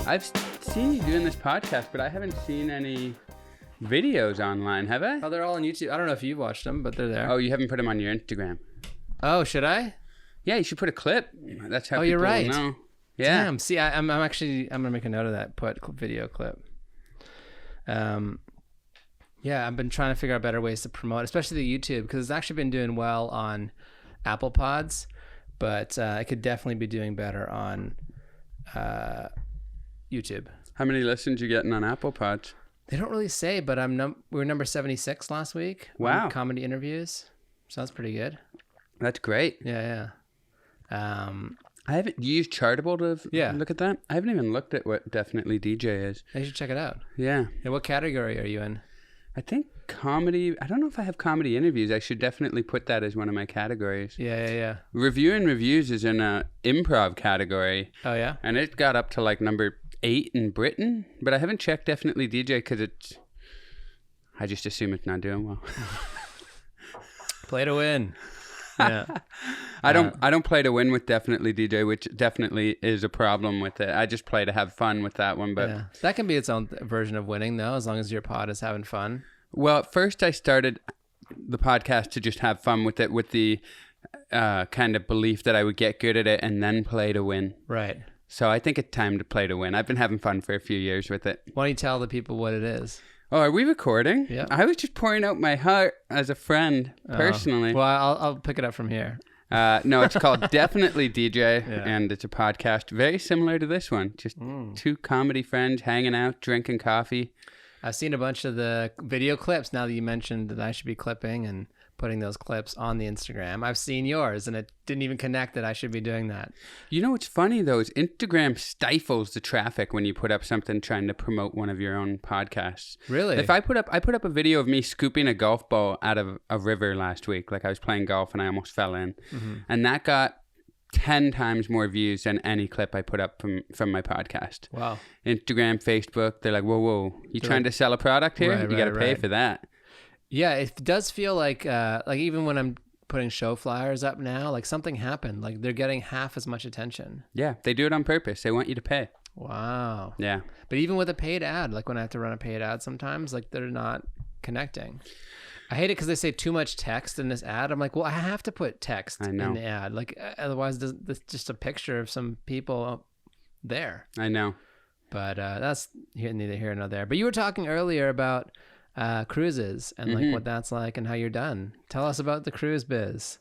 I've seen you doing this podcast, but I haven't seen any videos online, have I? Oh, they're all on YouTube. I don't know if you've watched them, but they're there. Oh, you haven't put them on your Instagram. Oh, should I? Yeah, you should put a clip. That's how Oh, people you're right. will know. Yeah. Damn. See, I'm gonna make a note of that. Put video clip. Yeah, I've been trying to figure out better ways to promote, especially the YouTube, because it's actually been doing well on Apple Pods, but it could definitely be doing better on YouTube. How many listens you getting on Apple Pods? They don't really say, but we were number 76 last week. Wow. On comedy interviews. So that's pretty good. That's great. Yeah. I haven't used Chartable to look at that. I haven't even looked at what Definitely DJ is. You should check it out. Yeah. And what category are you in? I think comedy. I don't know if I have comedy interviews. I should definitely put that as one of my categories. Yeah. Review and reviews is in a improv category. Oh, yeah? And it got up to like number 8 in Britain, but I haven't checked Definitely DJ because I just assume it's not doing well. Play to win. Yeah. I don't play to win with Definitely DJ, which definitely is a problem with it. I just play to have fun with that one, but that can be its own version of winning though, as long as your pod is having fun. Well, at first I started the podcast to just have fun with it, with the kind of belief that I would get good at it and then play to win. Right. So I think it's time to play to win. I've been having fun for a few years with it. Why don't you tell the people what it is? Oh, are we recording? Yeah. I was just pouring out my heart as a friend, personally. Well, I'll pick it up from here. No, it's called Definitely DJ, and it's a podcast very similar to this one. Just two comedy friends hanging out, drinking coffee. I've seen a bunch of the video clips now that you mentioned that I should be clipping and putting those clips on the Instagram. I've seen yours, and it didn't even connect that I should be doing that. You know what's funny, though, is Instagram stifles the traffic when you put up something trying to promote one of your own podcasts. Really? If I put up a video of me scooping a golf ball out of a river last week, like I was playing golf and I almost fell in, and that got 10 times more views than any clip I put up from my podcast. Wow. Instagram, Facebook, they're like, whoa, you trying to sell a product here? Right, you got to pay for that. Yeah, it does feel like even when I'm putting show flyers up now, like something happened. Like they're getting half as much attention. Yeah, they do it on purpose. They want you to pay. Wow. Yeah. But even with a paid ad, like when I have to run a paid ad sometimes, like they're not connecting. I hate it because they say too much text in this ad. I'm like, well, I have to put text in the ad. Like otherwise, it's just a picture of some people there. I know. But that's neither here nor there. But you were talking earlier about cruises and like what that's like and how you're done. Tell us about the cruise biz.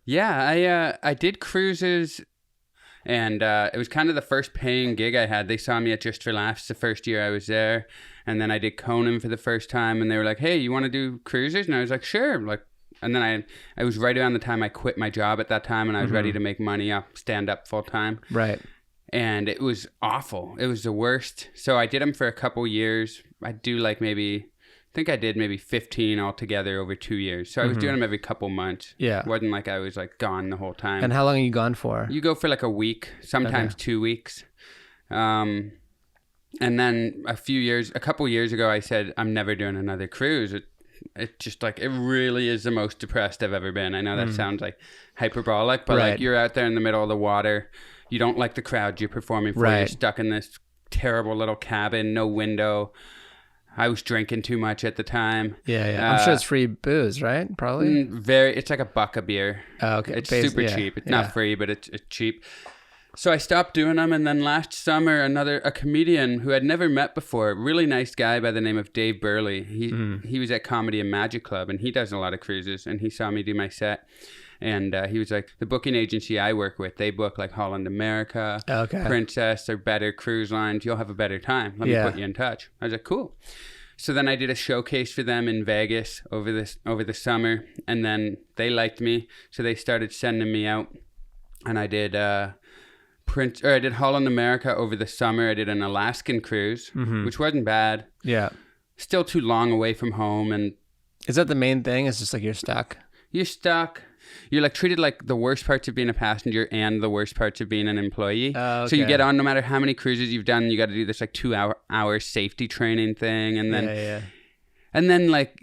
Yeah, I did cruises, and it was kind of the first paying gig I had. They saw me at Just for Laughs the first year I was there, and then I did Conan for the first time, and they were like, "Hey, you want to do cruises?" And I was like, "Sure." Like, and then I was right around the time I quit my job at that time, and I was ready to make money stand up full time. Right. And it was awful. It was the worst. So I did them for a couple years. I think I did maybe 15 altogether over 2 years. So I was doing them every couple months. Yeah. It wasn't like I was like gone the whole time. And how long are you gone for? You go for like a week, sometimes 2 weeks. And then a couple years ago, I said, I'm never doing another cruise. It just like, it really is the most depressed I've ever been. I know that sounds like hyperbolic, but like you're out there in the middle of the water. You don't like the crowd you're performing for. You're stuck in this terrible little cabin, no window. I was drinking too much at the time. Yeah. I'm sure it's free booze, right? Probably. It's like $1 a beer. Oh, okay. It's super cheap. It's not free, but it's cheap. So I stopped doing them, and then last summer, a comedian who I'd never met before, really nice guy by the name of Dave Burley. He was at Comedy and Magic Club, and he does a lot of cruises, and he saw me do my set. And he was like, the booking agency I work with, they book like Holland America, Princess, or better cruise lines. You'll have a better time. Let me put you in touch. I was like, cool. So then I did a showcase for them in Vegas over the summer, and then they liked me, so they started sending me out. And I did I did Holland America over the summer. I did an Alaskan cruise, which wasn't bad. Yeah. Still too long away from home, and is that the main thing? It's just like you're stuck. You're like treated like the worst parts of being a passenger and the worst parts of being an employee. Okay. So you get on, no matter how many cruises you've done, you got to do this like 2 hour safety training thing, and then and then like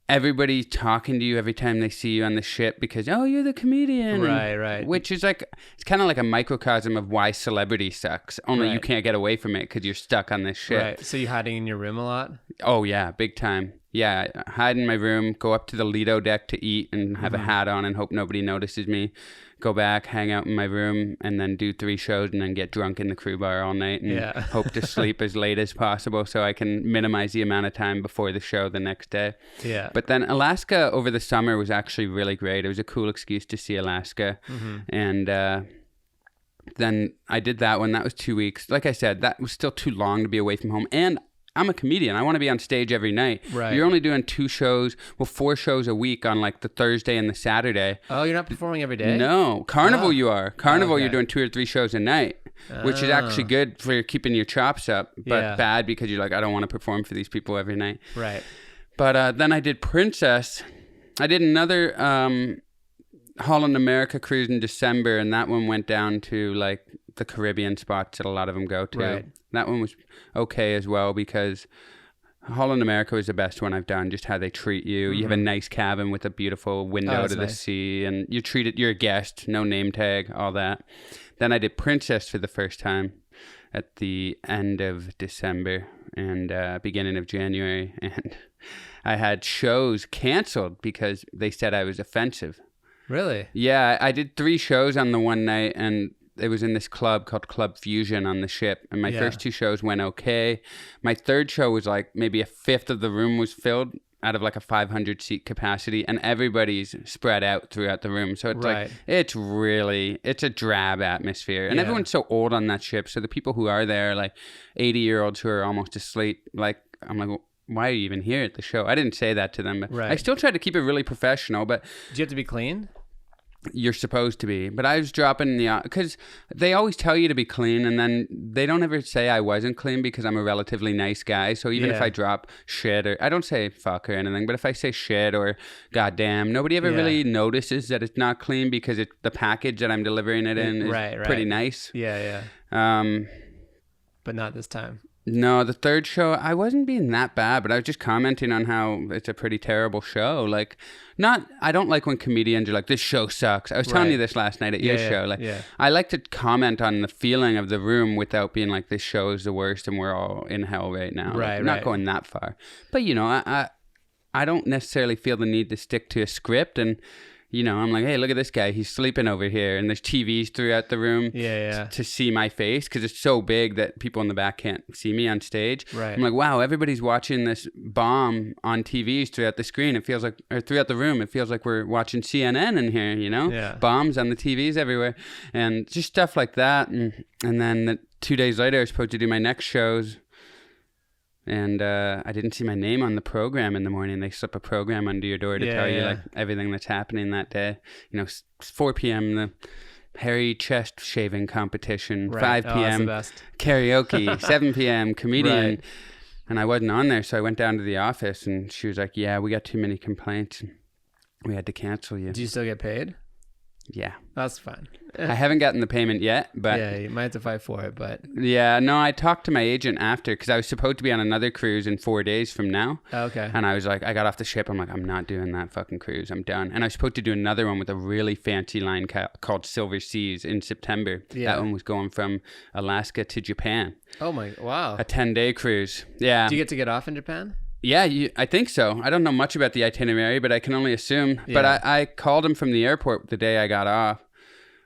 everybody talking to you every time they see you on the ship because, oh, you're the comedian. Right. Which is like, it's kind of like a microcosm of why celebrity sucks. Only you can't get away from it because you're stuck on this ship. Right. So you hiding in your room a lot? Oh, yeah. Big time. Yeah. Hide in my room, go up to the Lido deck to eat and have a hat on and hope nobody notices me. Go back, hang out in my room, and then do 3 shows and then get drunk in the crew bar all night and hope to sleep as late as possible so I can minimize the amount of time before the show the next day. Yeah. But then Alaska over the summer was actually really great. It was a cool excuse to see Alaska. And then I did that one. That was 2 weeks. Like I said, that was still too long to be away from home. And I'm a comedian. I want to be on stage every night. Right. You're only doing 2 shows, 4 shows a week on like the Thursday and the Saturday. Oh, you're not performing every day? No. Carnival you are. Carnival you're doing 2 or 3 shows a night, which is actually good for keeping your chops up, but bad because you're like, I don't want to perform for these people every night. Right. But then I did Princess. I did another Holland America cruise in December, and that one went down to like the Caribbean spots that a lot of them go to. Right. That one was okay as well because Holland America was the best one I've done, just how they treat you. You have a nice cabin with a beautiful window to the sea, and you're a guest, no name tag, all that. Then I did Princess for the first time at the end of December and beginning of January, and I had shows canceled because they said I was offensive. Really? Yeah, I did 3 shows on the one night, and it was in this club called Club Fusion on the ship, and my first 2 shows went okay. My 3rd show was like maybe a fifth of the room was filled out of like a 500 seat capacity, and everybody's spread out throughout the room. So it's like, it's a drab atmosphere, and everyone's so old on that ship. So the people who are there, like 80-year-olds who are almost asleep, like, I'm like, well, why are you even here at the show? I didn't say that to them, but I still tried to keep it really professional. But do you have to be clean? You're supposed to be, but I was dropping because they always tell you to be clean, and then they don't ever say I wasn't clean because I'm a relatively nice guy. So even if I drop shit, or I don't say fuck or anything, but if I say shit or goddamn, nobody ever really notices that it's not clean because the package that I'm delivering it in is pretty nice. Yeah. But not this time. No, the 3rd show, I wasn't being that bad, but I was just commenting on how it's a pretty terrible show. Like, I don't like when comedians are like, this show sucks. I was telling you this last night at your show. Like, I like to comment on the feeling of the room without being like, this show is the worst and we're all in hell right now. Right, not going that far. But, I don't necessarily feel the need to stick to a script, and I'm like, hey, look at this guy. He's sleeping over here. And there's TVs throughout the room to see my face because it's so big that people in the back can't see me on stage. Right. I'm like, wow, everybody's watching this bomb on TVs throughout the screen. It feels like, or throughout the room, it feels like we're watching CNN in here, Yeah. Bombs on the TVs everywhere. And just stuff like that. And then 2 days later, I was supposed to do my next shows. And I didn't see my name on the program in the morning. They slip a program under your door to tell you like everything that's happening that day. 4 p.m. the hairy chest shaving competition. 5 p.m. karaoke. 7 p.m. comedian. Right. And I wasn't on there, so I went down to the office, and she was like, "Yeah, we got too many complaints. We had to cancel you." Do you still get paid? Yeah. That's fine. I haven't gotten the payment yet, but... Yeah, you might have to fight for it, but... Yeah, no, I talked to my agent after, because I was supposed to be on another cruise in 4 days from now. Okay. And I was like, I got off the ship, I'm like, I'm not doing that fucking cruise, I'm done. And I was supposed to do another one with a really fancy line called Silver Seas in September. Yeah. That one was going from Alaska to Japan. Oh my, wow. A 10-day cruise. Yeah. Do you get off in Japan? Yeah, I think so. I don't know much about the itinerary, but I can only assume. Yeah. But I called him from the airport the day I got off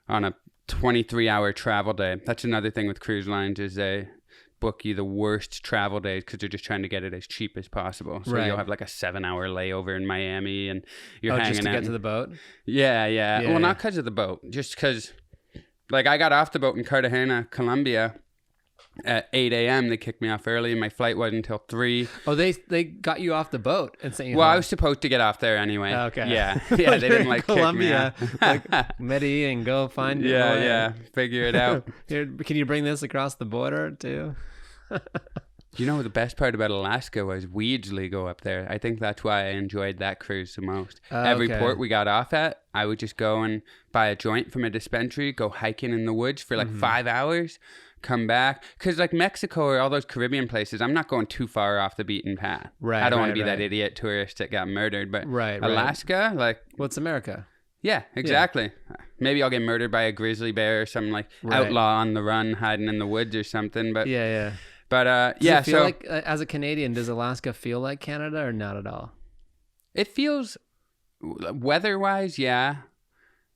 on a 23-hour travel day. That's another thing with cruise lines is they book you the worst travel days because they're just trying to get it as cheap as possible. So you'll have like a 7-hour layover in Miami and you're hanging out. Just to get to the boat? Yeah. Well, not because of the boat. Just because, like, I got off the boat in Cartagena, Colombia at 8 a.m. They kicked me off early and my flight wasn't until 3. Oh, they got you off the boat and sent you home. I was supposed to get off there anyway. Okay. Yeah, they didn't like Colombia, kick me out. like Medi and go find your way. Yeah, figure it out. Here, can you bring this across the border too? You know, the best part about Alaska was we usually go up there. I think that's why I enjoyed that cruise the most. Every port we got off at, I would just go and buy a joint from a dispensary, go hiking in the woods for like 5 hours, come back. Because like Mexico or all those Caribbean places, I'm not going too far off the beaten path. Right. I don't want to be that idiot tourist that got murdered. But Alaska, like... Well, it's America. Yeah, exactly. Yeah. Maybe I'll get murdered by a grizzly bear or some like outlaw on the run hiding in the woods or something. But yeah. But does it feel like, as a Canadian, does Alaska feel like Canada or not at all? It feels, weather-wise, yeah.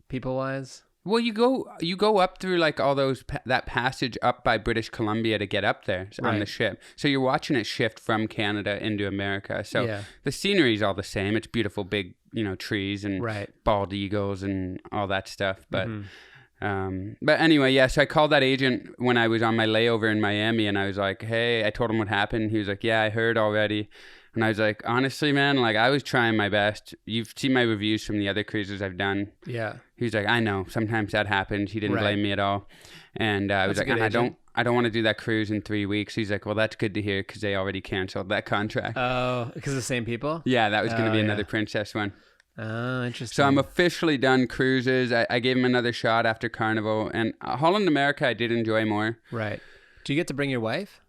People-wise? Well, you go up through like all those that passage up by British Columbia to get up there on the ship. So you're watching it shift from Canada into America. So the scenery's all the same. It's beautiful, big, trees and bald eagles and all that stuff. But but anyway, yeah. So I called that agent when I was on my layover in Miami, and I was like, "Hey," I told him what happened. He was like, "Yeah, I heard already." And I was like, honestly, man, like I was trying my best. You've seen my reviews from the other cruises I've done. Yeah. He was like, I know, sometimes that happens. He didn't blame me at all. And I was like, I don't want to do that cruise in 3 weeks. He's like, well, that's good to hear because they already canceled that contract. Oh, because of the same people? Yeah, that was going to be another Princess one. Oh, interesting. So I'm officially done cruises. I gave him another shot after Carnival. And Holland America, I did enjoy more. Right. Do you get to bring your wife?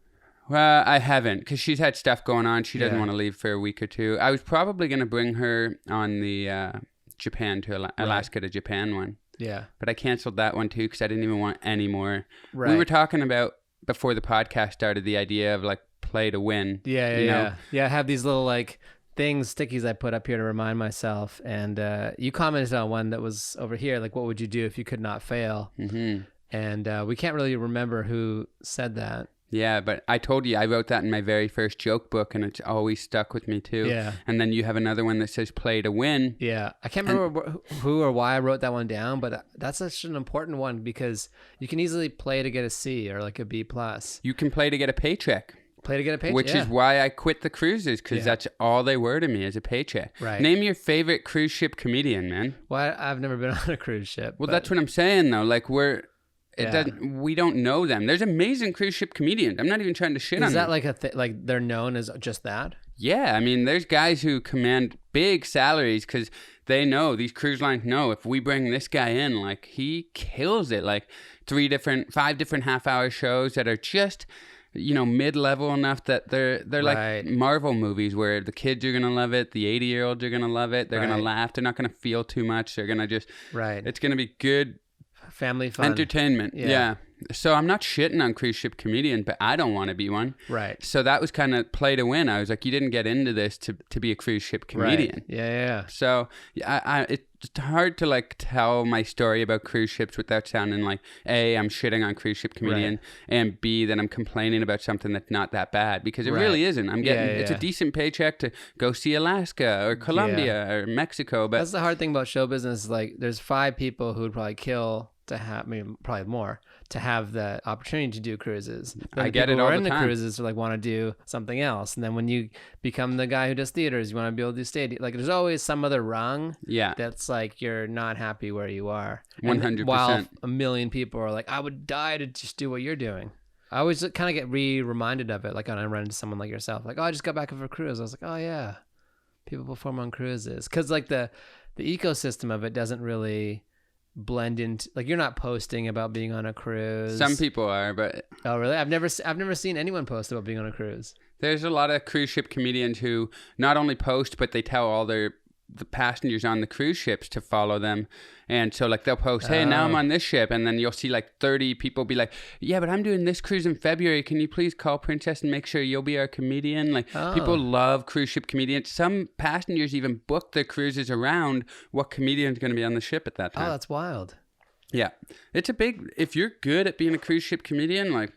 Well, I haven't because she's had stuff going on. She doesn't want to leave for a week or two. I was probably going to bring her on the Japan to Alaska to Japan one. Yeah. But I canceled that one too because I didn't even want any more. Right. We were talking about, before the podcast started, the idea of like play to win. Yeah. I have these little like stickies I put up here to remind myself. And you commented on one that was over here, like, what would you do if you could not fail? Mm-hmm. And we can't really remember who said that. Yeah, but I told you I wrote that in my very first joke book, and it's always stuck with me too. Yeah. And then you have another one that says play to win. Yeah. I can't remember who or why I wrote that one down, but that's such an important one because you can easily play to get a C or like a B+. You can play to get a paycheck. Play to get a paycheck. Which is why I quit the cruises, because that's all they were to me, is a paycheck. Right. Name your favorite cruise ship comedian, man. Well, I've never been on a cruise ship. Well, that's what I'm saying, though. Like, we don't know them. There's amazing cruise ship comedians. I'm not even trying to shit on them. Is that like like they're known as just that? Yeah, I mean, there's guys who command big salaries because they know, these cruise lines know, if we bring this guy in, like, he kills it. Like 5 different half-hour shows that are just, mid-level enough that they're like Marvel movies where the kids are gonna love it, the 80-year-olds are gonna love it, they're gonna laugh, they're not gonna feel too much, they're gonna just it's gonna be good family fun entertainment. Yeah. So I'm not shitting on cruise ship comedian, but I don't want to be one. Right. So that was kind of play to win. I was like, you didn't get into this to be a cruise ship comedian. Right. Yeah. So it's hard to like tell my story about cruise ships without sounding like A, I'm shitting on cruise ship comedian, and B, that I'm complaining about something that's not that bad, because it really isn't. I'm getting it's a decent paycheck to go see Alaska or Colombia or Mexico. But that's the hard thing about show business. Like, there's 5 people who would probably kill to have, probably more, to have the opportunity to do cruises. I get it all the time. Cruises like want to do something else, and then when you become the guy who does theaters, you want to be able to do stadium. Like, there's always some other rung. Yeah. That's like you're not happy where you are. 100%. While a million people are like, I would die to just do what you're doing. I always kind of get reminded of it. Like when I run into someone like yourself, like, oh, I just got back from a cruise. I was like, oh yeah, people perform on cruises, because like the ecosystem of it doesn't really blend into, like, you're not posting about being on a cruise. Some people are, but oh really? I've never seen anyone post about being on a cruise. There's a lot of cruise ship comedians who not only post, but they tell all the passengers on the cruise ships to follow them. And so like they'll post, hey, now I'm on this ship, and then you'll see like 30 people be like, yeah, but I'm doing this cruise in February, can you please call Princess and make sure you'll be our comedian? Like, people love cruise ship comedians. Some passengers even book their cruises around what comedian's going to be on the ship at that time. Oh, that's wild. Yeah, it's if you're good at being a cruise ship comedian, like,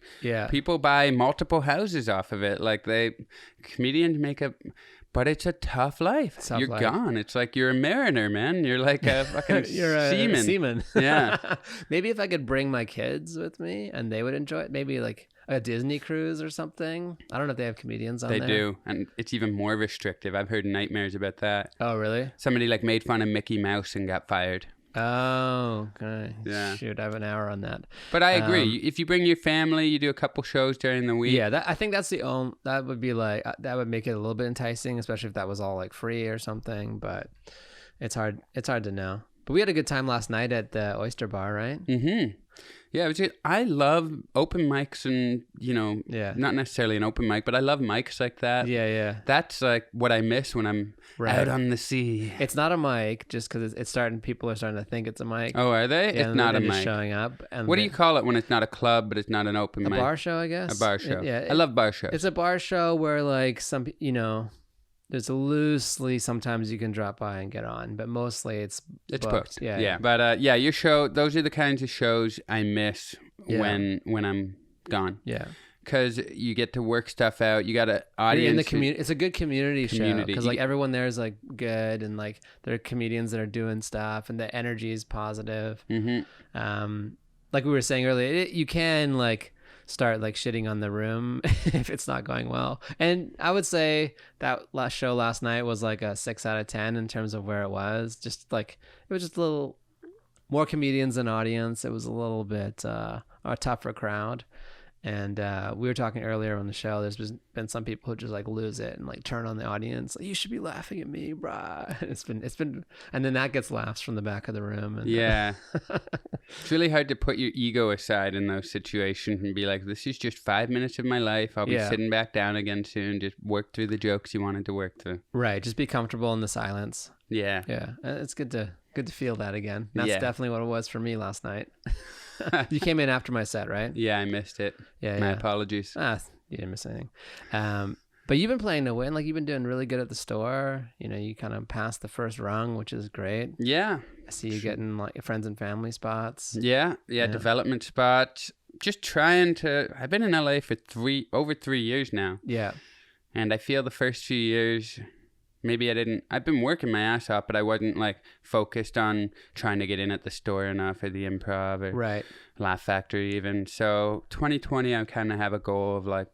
people buy multiple houses off of it. Like, comedians make but it's a tough life. You're gone. It's like you're a mariner, man. You're like a fucking seaman. Yeah. Maybe if I could bring my kids with me and they would enjoy it. Maybe like a Disney cruise or something. I don't know if they have comedians on there. They do. And it's even more restrictive. I've heard nightmares about that. Oh, really? Somebody like made fun of Mickey Mouse and got fired. Oh, okay. Yeah. Shoot, I have an hour on that. But I agree. If you bring your family, you do a couple shows during the week. Yeah, I think that's the only, that would be like, that would make it a little bit enticing, especially if that was all like free or something, but it's hard to know. But we had a good time last night at the Oyster Bar, right? Mm-hmm. Yeah, it was good. I love open mics and, not necessarily an open mic, but I love mics like that. Yeah. That's like what I miss when I'm out on the sea. It's not a mic just because people are starting to think it's a mic. Oh, are they? Yeah, it's not a mic. Showing up. And what do you call it when it's not a club, but it's not an open mic? A bar show, I guess. A bar show. I love bar shows. It's a bar show where like there's loosely sometimes you can drop by and get on, but mostly it's booked. Yeah. But your show, those are the kinds of shows I miss when I'm gone. Yeah. Because you get to work stuff out. You got an audience. In the community. It's a good community show because like everyone there is like good and like there are comedians that are doing stuff and the energy is positive. Mm-hmm. Like we were saying earlier, you can like start like shitting on the room if it's not going well. And I would say that last show last night was like a 6 out of 10 in terms of where it was. Just like it was just a little more comedians than audience. It was a little bit a tougher crowd. And we were talking earlier on the show, there's been some people who just like lose it and like turn on the audience. Like, you should be laughing at me, brah. It's been, and then that gets laughs from the back of the room. And, yeah. It's really hard to put your ego aside in those situations and be like, this is just 5 minutes of my life. I'll be sitting back down again soon. Just work through the jokes you wanted to work through. Right. Just be comfortable in the silence. Yeah. Yeah. It's good to feel that again. That's definitely what it was for me last night. You came in after my set, right? Yeah, I missed it. My apologies. You didn't miss anything. But you've been playing to win. Like, you've been doing really good at the store. You kind of passed the first rung, which is great. Yeah. I see you getting like friends and family spots. Yeah, development spots. Just trying to. I've been in LA for over 3 years now. Yeah. And I feel the first few years, maybe I've been working my ass off, but I wasn't like focused on trying to get in at the store enough or the Improv or Laugh Factory even. So 2020, I kind of have a goal of like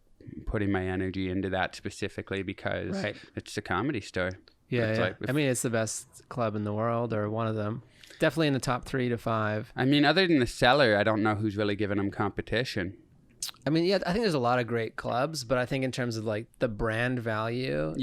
putting my energy into that specifically because it's a comedy store. Yeah. Like it's the best club in the world or one of them. Definitely in the top 3 to 5. I mean, other than the Cellar, I don't know who's really giving them competition. I mean, I think there's a lot of great clubs, but I think in terms of like the brand value,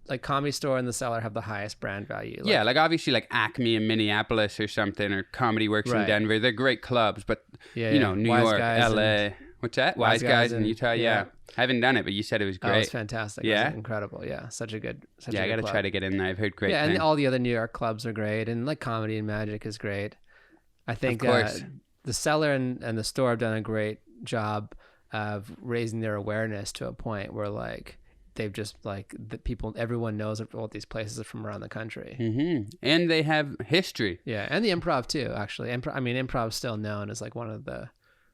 like Comedy Store and the Cellar have the highest brand value. Like obviously like Acme in Minneapolis or something, or Comedy Works in Denver. They're great clubs, but New Wise York, Guys LA. What's that? Wise Guys in Utah. Yeah. I haven't done it, but you said it was great. Oh, it was fantastic. Yeah. It was incredible. Yeah. Such a good I got to try to get in there. I've heard great things. And all the other New York clubs are great. And like Comedy and Magic is great. I think the Cellar and the Store have done a great job of raising their awareness to a point where like they've just like everyone knows what these places are from around the country. Mm-hmm. And they have history. Yeah. And the Improv too, actually. Improv is still known as like one of the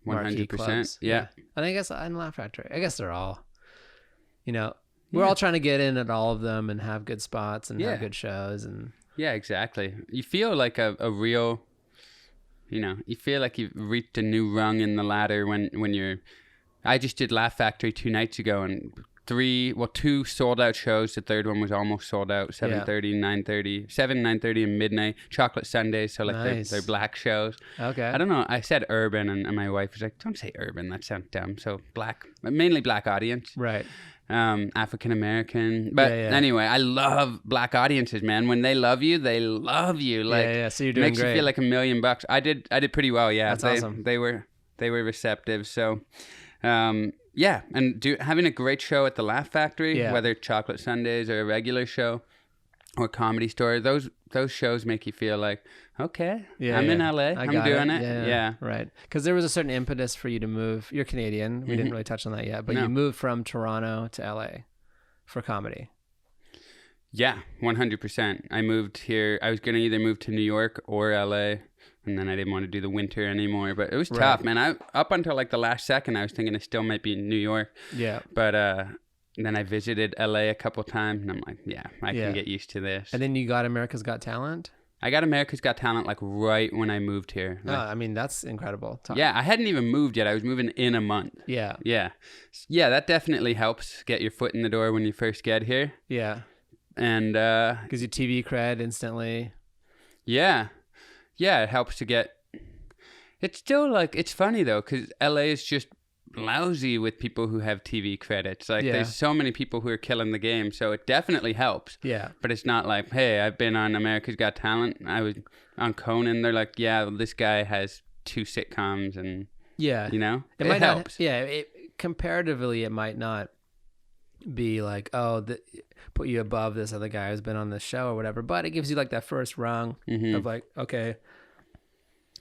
100%. Clubs. Yeah. And I guess in Laugh Factory, I guess they're all, we're all trying to get in at all of them and have good spots and have good shows. And yeah, exactly. You feel like a real, you feel like you've reached a new rung in the ladder when you're, I just did Laugh Factory 2 nights ago and 2 sold out shows. The third one was almost sold out. 7:30, 9:30, 7, 9:30 and midnight. Chocolate Sundays, so like they're black shows. Okay. I don't know. I said urban and my wife was like, don't say urban. That sounds dumb. So black, mainly black audience. Right. African American. But anyway, I love black audiences, man. When they love you, they love you. Like, so you're doing makes great. You feel like $1 million. I did pretty well. Yeah. That's awesome. They were receptive. So, and having a great show at the Laugh Factory, whether Chocolate Sundays or a regular show or Comedy Store, those shows make you feel like, okay, I'm in LA, I'm doing it. Yeah. Right. Because there was a certain impetus for you to move. You're Canadian. We didn't really touch on that yet, but you moved from Toronto to LA for comedy. Yeah, 100%. I moved here. I was going to either move to New York or LA. And then I didn't want to do the winter anymore. But it was tough, man. Up until like the last second, I was thinking I still might be in New York. Yeah. But then I visited LA a couple times, and I'm like, I can get used to this. And then you got America's Got Talent? I got America's Got Talent like right when I moved here. Like, that's incredible. Yeah, I hadn't even moved yet. I was moving in a month. Yeah. Yeah. Yeah, that definitely helps get your foot in the door when you first get here. Yeah. And... gives you TV cred instantly. Yeah. yeah, it helps to get. It's still like, it's funny though, because LA is just lousy with people who have TV credits. Like there's so many people who are killing the game, so it definitely helps. Yeah. But it's not like, hey, I've been on America's Got Talent. I was on Conan. They're like, yeah, well, this guy has 2 sitcoms and you know, it might helps. Comparatively, it might not be like, oh, put you above this other guy who's been on this show or whatever, but it gives you like that first rung of like, okay,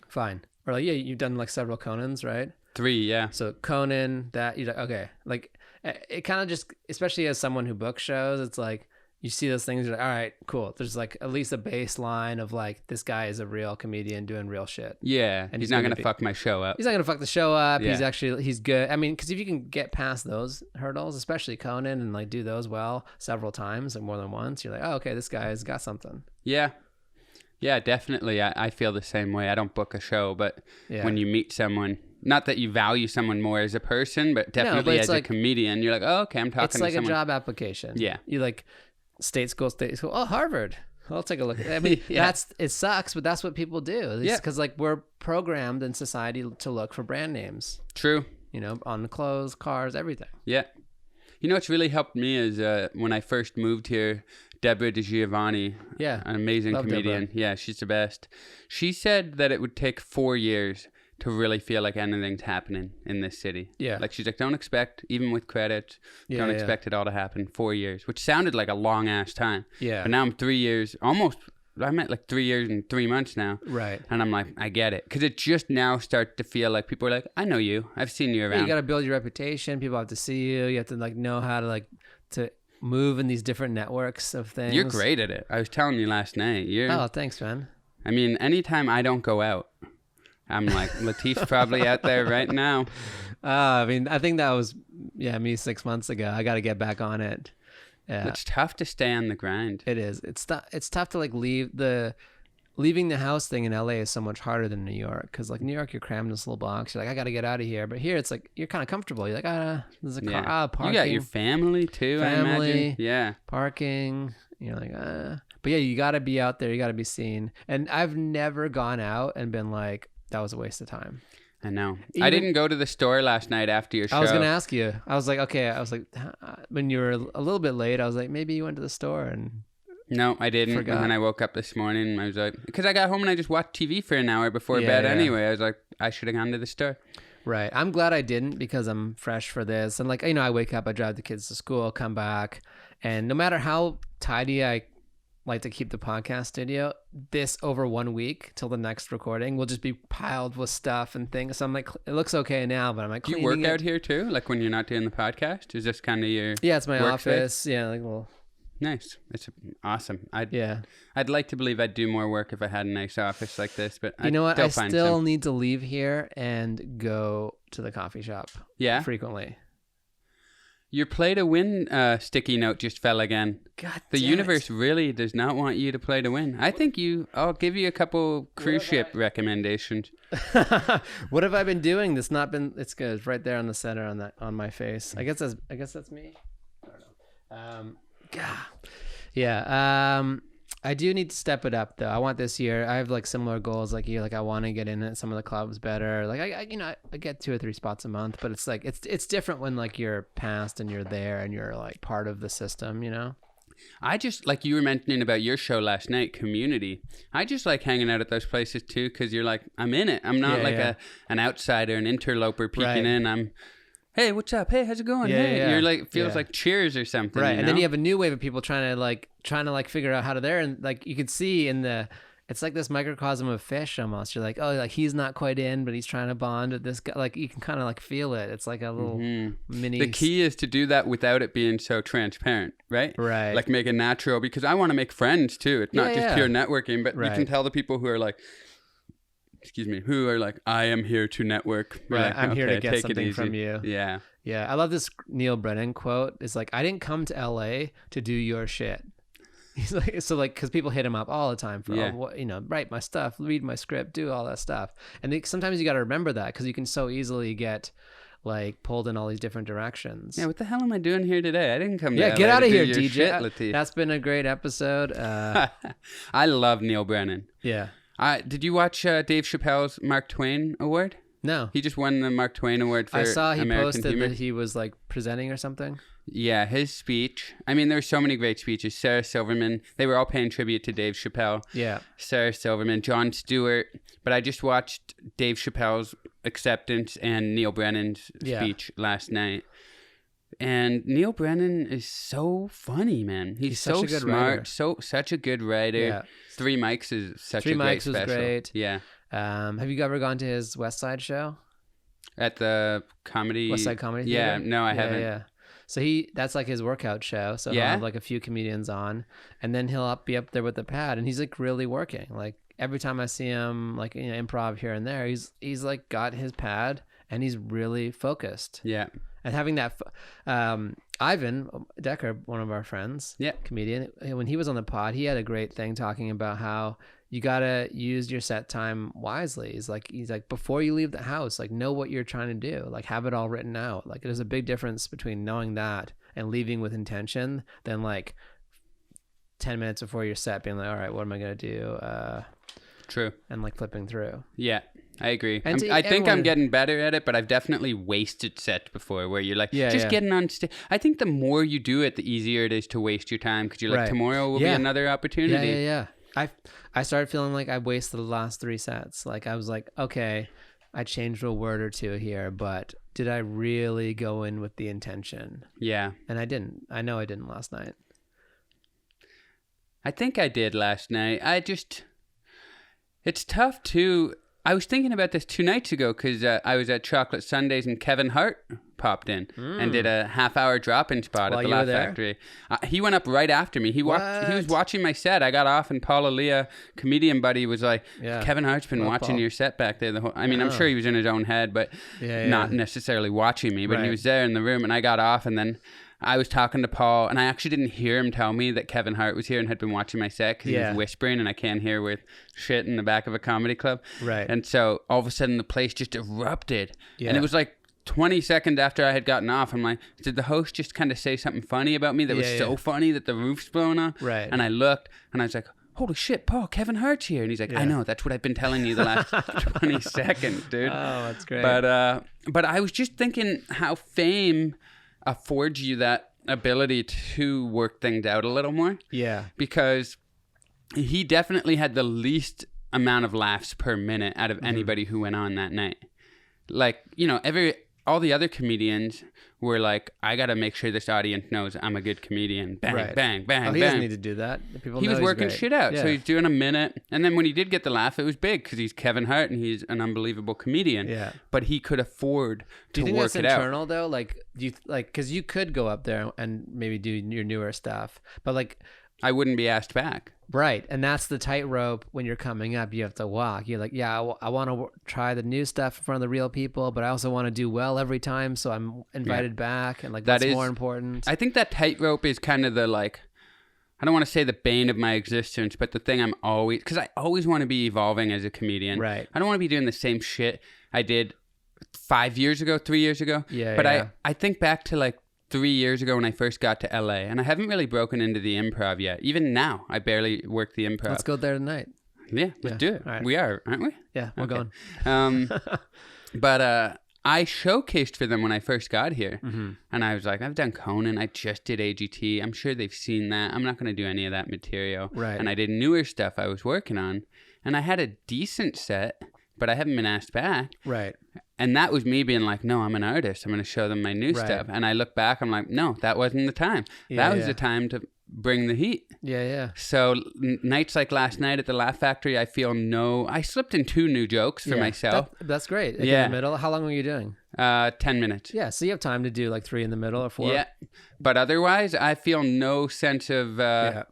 fine. Or like, yeah, you've done like several Conans, right? 3, yeah. So Conan, that, you're like, okay. Like, it kind of just, especially as someone who books shows, it's like, you see those things, you're like, all right, cool. There's like at least a baseline of like, this guy is a real comedian doing real shit. Yeah, and he's not going to fuck my show up. He's not going to fuck the show up. Yeah. He's good. I mean, because if you can get past those hurdles, especially Conan, and like do those well several times, like more than once, you're like, oh, okay, this guy's got something. Yeah. Yeah, definitely. I feel the same way. I don't book a show, but when you meet someone, not that you value someone more as a person, but definitely as like, a comedian, you're like, oh, okay, I'm talking to someone. It's like a job application. Yeah. You like state school. Oh, Harvard. I'll take a look. I mean, it sucks, but that's what people do. Because like we're programmed in society to look for brand names. True. You know, on clothes, cars, everything. Yeah. You know what's really helped me is when I first moved here, Deborah DiGiovanni, an amazing comedian. Deborah. Yeah, she's the best. She said that it would take 4 years to really feel like anything's happening in this city. Yeah. Like she's like, don't expect, even with credits, don't expect it all to happen. 4 years, which sounded like a long ass time. Yeah. But now I'm 3 years, almost, I meant like 3 years and 3 months now. Right. And I'm like, I get it. Because it just now starts to feel like people are like, I know you. I've seen you around. Yeah, you got to build your reputation. People have to see you. You have to like know how to like, to move in these different networks of things. You're great at it. I was telling you last night. Oh, thanks, man. I mean, anytime I don't go out, I'm like, Latif's probably out there right now. I mean, I think that was, me 6 months ago. I got to get back on it. Yeah. It's tough to stay on the grind. It is. It's tough to like leaving the house thing in LA is so much harder than New York. Because like New York, you're crammed in this little box. You're like, I got to get out of here. But here, it's like, you're kind of comfortable. You're like, there's a car, parking. You got your family too, I imagine. Yeah. Parking. You're like, But yeah, you got to be out there. You got to be seen. And I've never gone out and been like, that was a waste of time. I know. I didn't go to the store last night after your show. I was going to ask you. I was like, okay. I was like, when you were a little bit late, I was like, maybe you went to the store and... No, I didn't. Forgot. And then I woke up this morning. I was like, because I got home and I just watched TV for an hour before bed anyway. I was like, I should have gone to the store. Right. I'm glad I didn't because I'm fresh for this. And like, I wake up, I drive the kids to school, come back. And no matter how tidy I like to keep the podcast studio, this over 1 week till the next recording will just be piled with stuff and things. So I'm like, it looks okay now, but I'm like, do you work out here too? Like when you're not doing the podcast? Is this kind of your it's my office. Space? Yeah, like well. Nice. It's awesome. I'd like to believe I'd do more work if I had a nice office like this, but you know what? I still need to leave here and go to the coffee shop. Yeah, frequently. Your play to win sticky note just fell again. God, the universe really does not want you to play to win. I think I'll give you a couple cruise ship recommendations. What have I been doing? It's good. It's right there on the center on my face. I guess that's me. I don't know. I do need to step it up though. I want this year. I have like similar goals like you. Like I want to get in at some of the clubs better. Like I get 2 or 3 spots a month, but it's like it's different when like you're past and you're there and you're like part of the system. You know. I just like you were mentioning about your show last night, Community. I just like hanging out at those places too because you're like I'm in it. I'm not an outsider, an interloper peeking in. Hey, what's up? Hey, how's it going? You're like feels like Cheers or something, right? You know? And then you have a new wave of people trying to figure out how to there, and like you can see it's like this microcosm of fish almost. You're like, oh, like he's not quite in, but he's trying to bond with this guy. Like you can kind of like feel it. It's like a little mini. The key is to do that without it being so transparent, right? Right. Like make it natural because I want to make friends too. It's not just pure networking, but you can tell the people who are like. Who are like, I am here to network. Right, like, I'm here to get something from you. Yeah. Yeah, I love this Neil Brennan quote. It's like, I didn't come to LA to do your shit. He's like, so like, because people hit him up all the time for, write my stuff, read my script, do all that stuff. And sometimes you got to remember that because you can so easily get like pulled in all these different directions. Yeah, what the hell am I doing here today? I didn't come to LA get out of here, DJ. Shit, Latif. That's been a great episode. I love Neil Brennan. Yeah. Did you watch Dave Chappelle's Mark Twain Award? No. He just won the Mark Twain Award for American humor. I saw he posted that he was like presenting or something. Yeah, his speech. I mean, there were so many great speeches. Sarah Silverman. They were all paying tribute to Dave Chappelle. Yeah. Sarah Silverman, Jon Stewart. But I just watched Dave Chappelle's acceptance and Neil Brennan's speech last night. And Neil Brennan is so funny, man. He's so smart, such a good writer. Yeah. Three Mics is such a great special. 3 Mics was great. Yeah. Have you ever gone to his West Side show? At the comedy West Side Comedy Theater? Theater? No, I haven't. Yeah. So that's like his workout show. So he'll have like a few comedians on, and then he'll be up there with the pad, and he's like really working. Like every time I see him, like improv here and there, he's like got his pad and he's really focused. Yeah. And having that, Ivan Decker, one of our friends, comedian, when he was on the pod, he had a great thing talking about how you gotta use your set time wisely. He's like before you leave the house, like know what you're trying to do, like have it all written out. Like there's a big difference between knowing that and leaving with intention than like 10 minutes before your set being like, all right, what am I gonna do? True. And like flipping through. Yeah. I agree. I think I'm getting better at it, but I've definitely wasted sets before where you're like, getting on stage. I think the more you do it, the easier it is to waste your time because you're like, tomorrow will be another opportunity. Yeah. I started feeling like I wasted the last 3 sets. Like I was like, okay, I changed a word or two here, but did I really go in with the intention? Yeah. And I didn't. I know I didn't last night. I think I did last night. It's tough too. I was thinking about this 2 nights ago because I was at Chocolate Sundays and Kevin Hart popped in and did a half-hour drop-in spot at the Laugh Factory. He went up right after me. He was watching my set. I got off and Paul Elia, comedian buddy, was like, Kevin Hart's been watching your set back there. I'm sure he was in his own head, but not necessarily watching me. But he was there in the room and I got off and then I was talking to Paul, and I actually didn't hear him tell me that Kevin Hart was here and had been watching my set because he was whispering, and I can't hear with shit in the back of a comedy club. Right. And so all of a sudden the place just erupted. Yeah. And it was like 20 seconds after I had gotten off, I'm like, did the host just kind of say something funny about me that was so funny that the roof's blown up? Right. And I looked, and I was like, holy shit, Paul, Kevin Hart's here. And he's like, I know, that's what I've been telling you the last 20 seconds, dude. Oh, that's great. But I was just thinking how fame affords you that ability to work things out a little more. Yeah. Because he definitely had the least amount of laughs per minute out of anybody who went on that night. Like, all the other comedians were like, I got to make sure this audience knows I'm a good comedian. Bang, bang, bang, bang. He doesn't need to do that. He was working shit out. Yeah. So he's doing a minute. And then when he did get the laugh, it was big because he's Kevin Hart and he's an unbelievable comedian. Yeah. But he could afford to work it out. Do you think that's internal though? Like, because you could go up there and maybe do your newer stuff, but like, I wouldn't be asked back. Right. And that's the tightrope when you're coming up. You have to walk. You're like, I want to try the new stuff in front of the real people, but I also want to do well every time. So I'm invited back. And like, that's more important. I think that tightrope is kind of the like, I don't want to say the bane of my existence, but the thing because I always want to be evolving as a comedian. Right. I don't want to be doing the same shit I did 5 years ago, 3 years ago. Yeah. But I think back to like 3 years ago when I first got to LA, and I haven't really broken into the improv yet. Even now, I barely work the improv. Let's go there tonight. Yeah, let's do it. Right. We are, aren't we? Yeah, we're going. But I showcased for them when I first got here, and I was like, I've done Conan. I just did AGT. I'm sure they've seen that. I'm not going to do any of that material. Right. And I did newer stuff I was working on, and I had a decent set, but I haven't been asked back. Right. And that was me being like, no, I'm an artist. I'm going to show them my new stuff. And I look back, I'm like, no, that wasn't the time. That was the time to bring the heat. Yeah. So nights like last night at the Laugh Factory, I slipped in 2 new jokes for myself. That's great. In the middle. How long were you doing? 10 minutes. Yeah. So you have time to do like 3 in the middle or 4. Yeah. But otherwise, I feel no sense of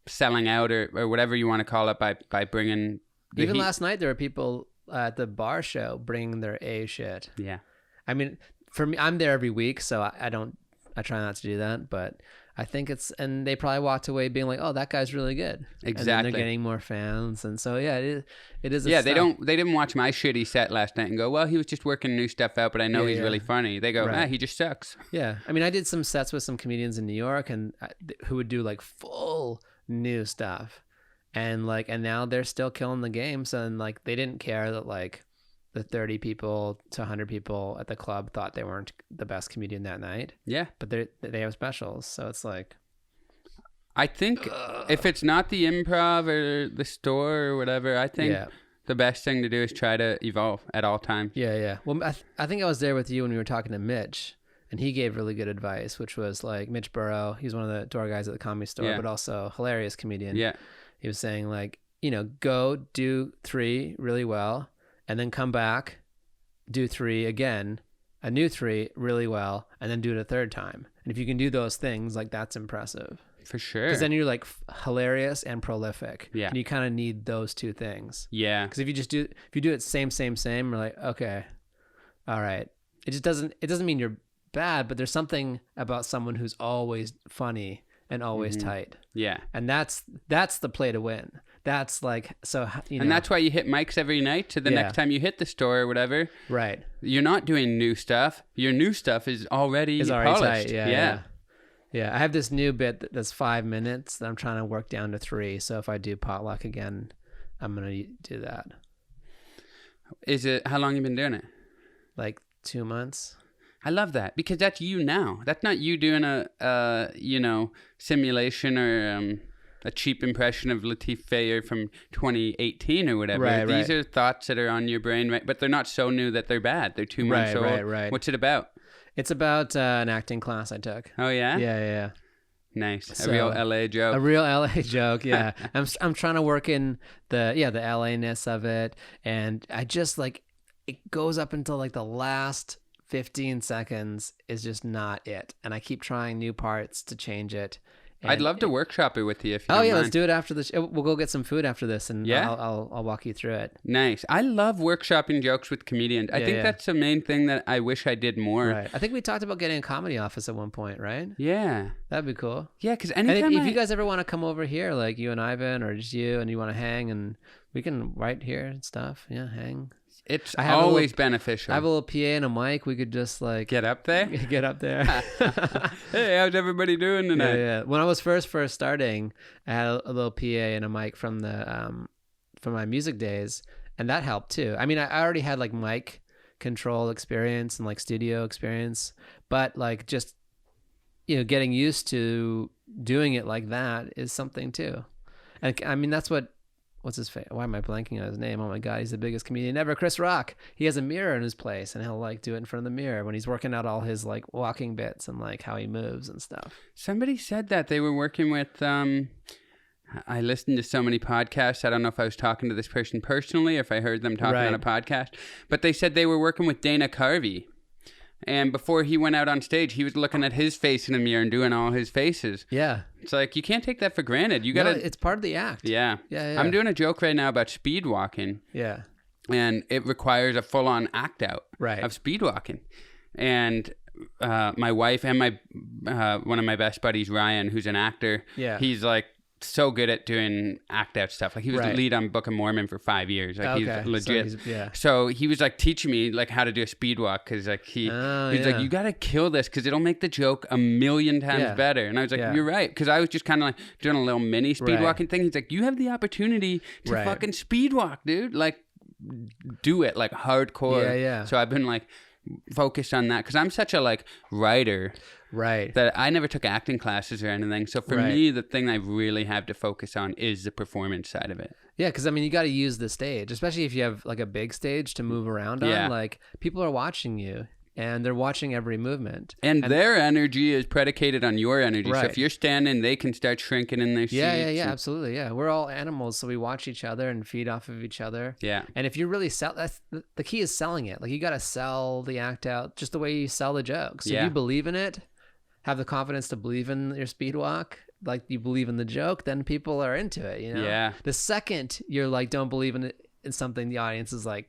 selling out or whatever you want to call it by bringing the Even heat. Last night, there were people at the bar show bringing their A shit. Yeah. I mean, for me, I'm there every week, so I try not to do that, but I think and they probably walked away being like, oh, that guy's really good. Exactly. And then they're getting more fans. And so, it is. Yeah. They didn't watch my shitty set last night and go, well, he was just working new stuff out, but I know he's really funny. They go, he just sucks. Yeah. I mean, I did some sets with some comedians in New York and who would do like full new stuff. and now they're still killing the game. So and like they didn't care that like the 30 people to 100 people at the club thought they weren't the best comedian that night. Yeah. But they have specials. So it's like, I think if it's not the Improv or the store or whatever, I think the best thing to do is try to evolve at all times. Yeah. Well, I think I was there with you when we were talking to Mitch, and he gave really good advice, which was like Mitch Burrow. He's one of the door guys at the Comedy Store, but also hilarious comedian. Yeah. He was saying like, go do 3 really well, and then come back, do 3 again, a new 3 really well, and then do it a third time. And if you can do those things, like that's impressive. For sure. Because then you're like hilarious and prolific. Yeah. And you kind of need those 2 things. Yeah. Because if you do it same, we're like, okay, all right. It doesn't mean you're bad, but there's something about someone who's always funny and always tight. Yeah. And that's the play to win. That's like, so, And that's why you hit mics every night to the next time you hit the store or whatever. Right. You're not doing new stuff. Your new stuff is already polished. Tight. Yeah. I have this new bit that's 5 minutes that I'm trying to work down to 3. So if I do potluck again, I'm going to do that. How long you been doing it? Like 2 months. I love that because that's you now. That's not you doing a simulation or a cheap impression of Latif Tayour from 2018 or whatever. Right, These are thoughts that are on your brain, right? But they're not so new that they're bad. They're 2 months old. Right. What's it about? It's about an acting class I took. Oh yeah? Yeah. Nice. A real LA joke. A real LA joke, yeah. I'm trying to work in the LA-ness of it, and I just like it goes up until like the last 15 seconds is just not it, and I keep trying new parts to change it. I'd love to workshop it with you if you don't mind. Let's do it after this. We'll go get some food after this, and I'll walk you through it. Nice. I love workshopping jokes with comedians. I think that's the main thing that I wish I did more. Right. I think we talked about getting a comedy office at one point, right? Yeah. That'd be cool. Yeah, because anytime if you guys ever want to come over here, like you and Ivan, or just you, and you want to hang, and we can write here and stuff. Yeah, hang. It's always beneficial. I have a little PA and a mic. We could just like get up there. Hey, how's everybody doing tonight? Yeah. When I was first starting, I had a little PA and a mic from my music days, and that helped too. I mean, I already had like mic control experience and like studio experience, but like just getting used to doing it like that is something too. And I mean, that's what's his face? Why am I blanking on his name? Oh my God, he's the biggest comedian ever. Chris Rock. He has a mirror in his place, and he'll like do it in front of the mirror when he's working out all his like walking bits and like how he moves and stuff. Somebody said that they were working with. I listened to so many podcasts. I don't know if I was talking to this person personally or if I heard them talking on a podcast, but they said they were working with Dana Carvey. And before he went out on stage, he was looking at his face in the mirror and doing all his faces. Yeah. It's like, you can't take that for granted. You gotta. No, it's part of the act. Yeah. I'm doing a joke right now about speed walking. Yeah. And it requires a full-on act out of speed walking. And my wife and my one of my best buddies, Ryan, who's an actor, he's like so good at doing act out stuff. Like he was the lead on Book of Mormon for 5 years. Like he's legit. So he was like teaching me like how to do a speed walk, because like he's like, you gotta kill this because it'll make the joke a million times better. And I was like, you're right, because I was just kind of like doing a little mini speed walking thing. He's like, you have the opportunity to fucking speed walk, dude. Like do it like hardcore. So I've been like focused on that because I'm such a like writer. That I never took acting classes or anything. So for me, the thing I really have to focus on is the performance side of it. Yeah, because I mean, you got to use the stage, especially if you have like a big stage to move around on. Like people are watching you, and they're watching every movement. And their energy is predicated on your energy. So if you're standing, they can start shrinking in their seats. Yeah, absolutely. Yeah, we're all animals, so we watch each other and feed off of each other. Yeah. And if you really that's the key is selling it. Like you got to sell the act out just the way you sell the jokes. So if you believe in it, have the confidence to believe in your speed walk, like you believe in the joke, then people are into it, you know? Yeah. The second you're like, don't believe in it, in something, the audience is like,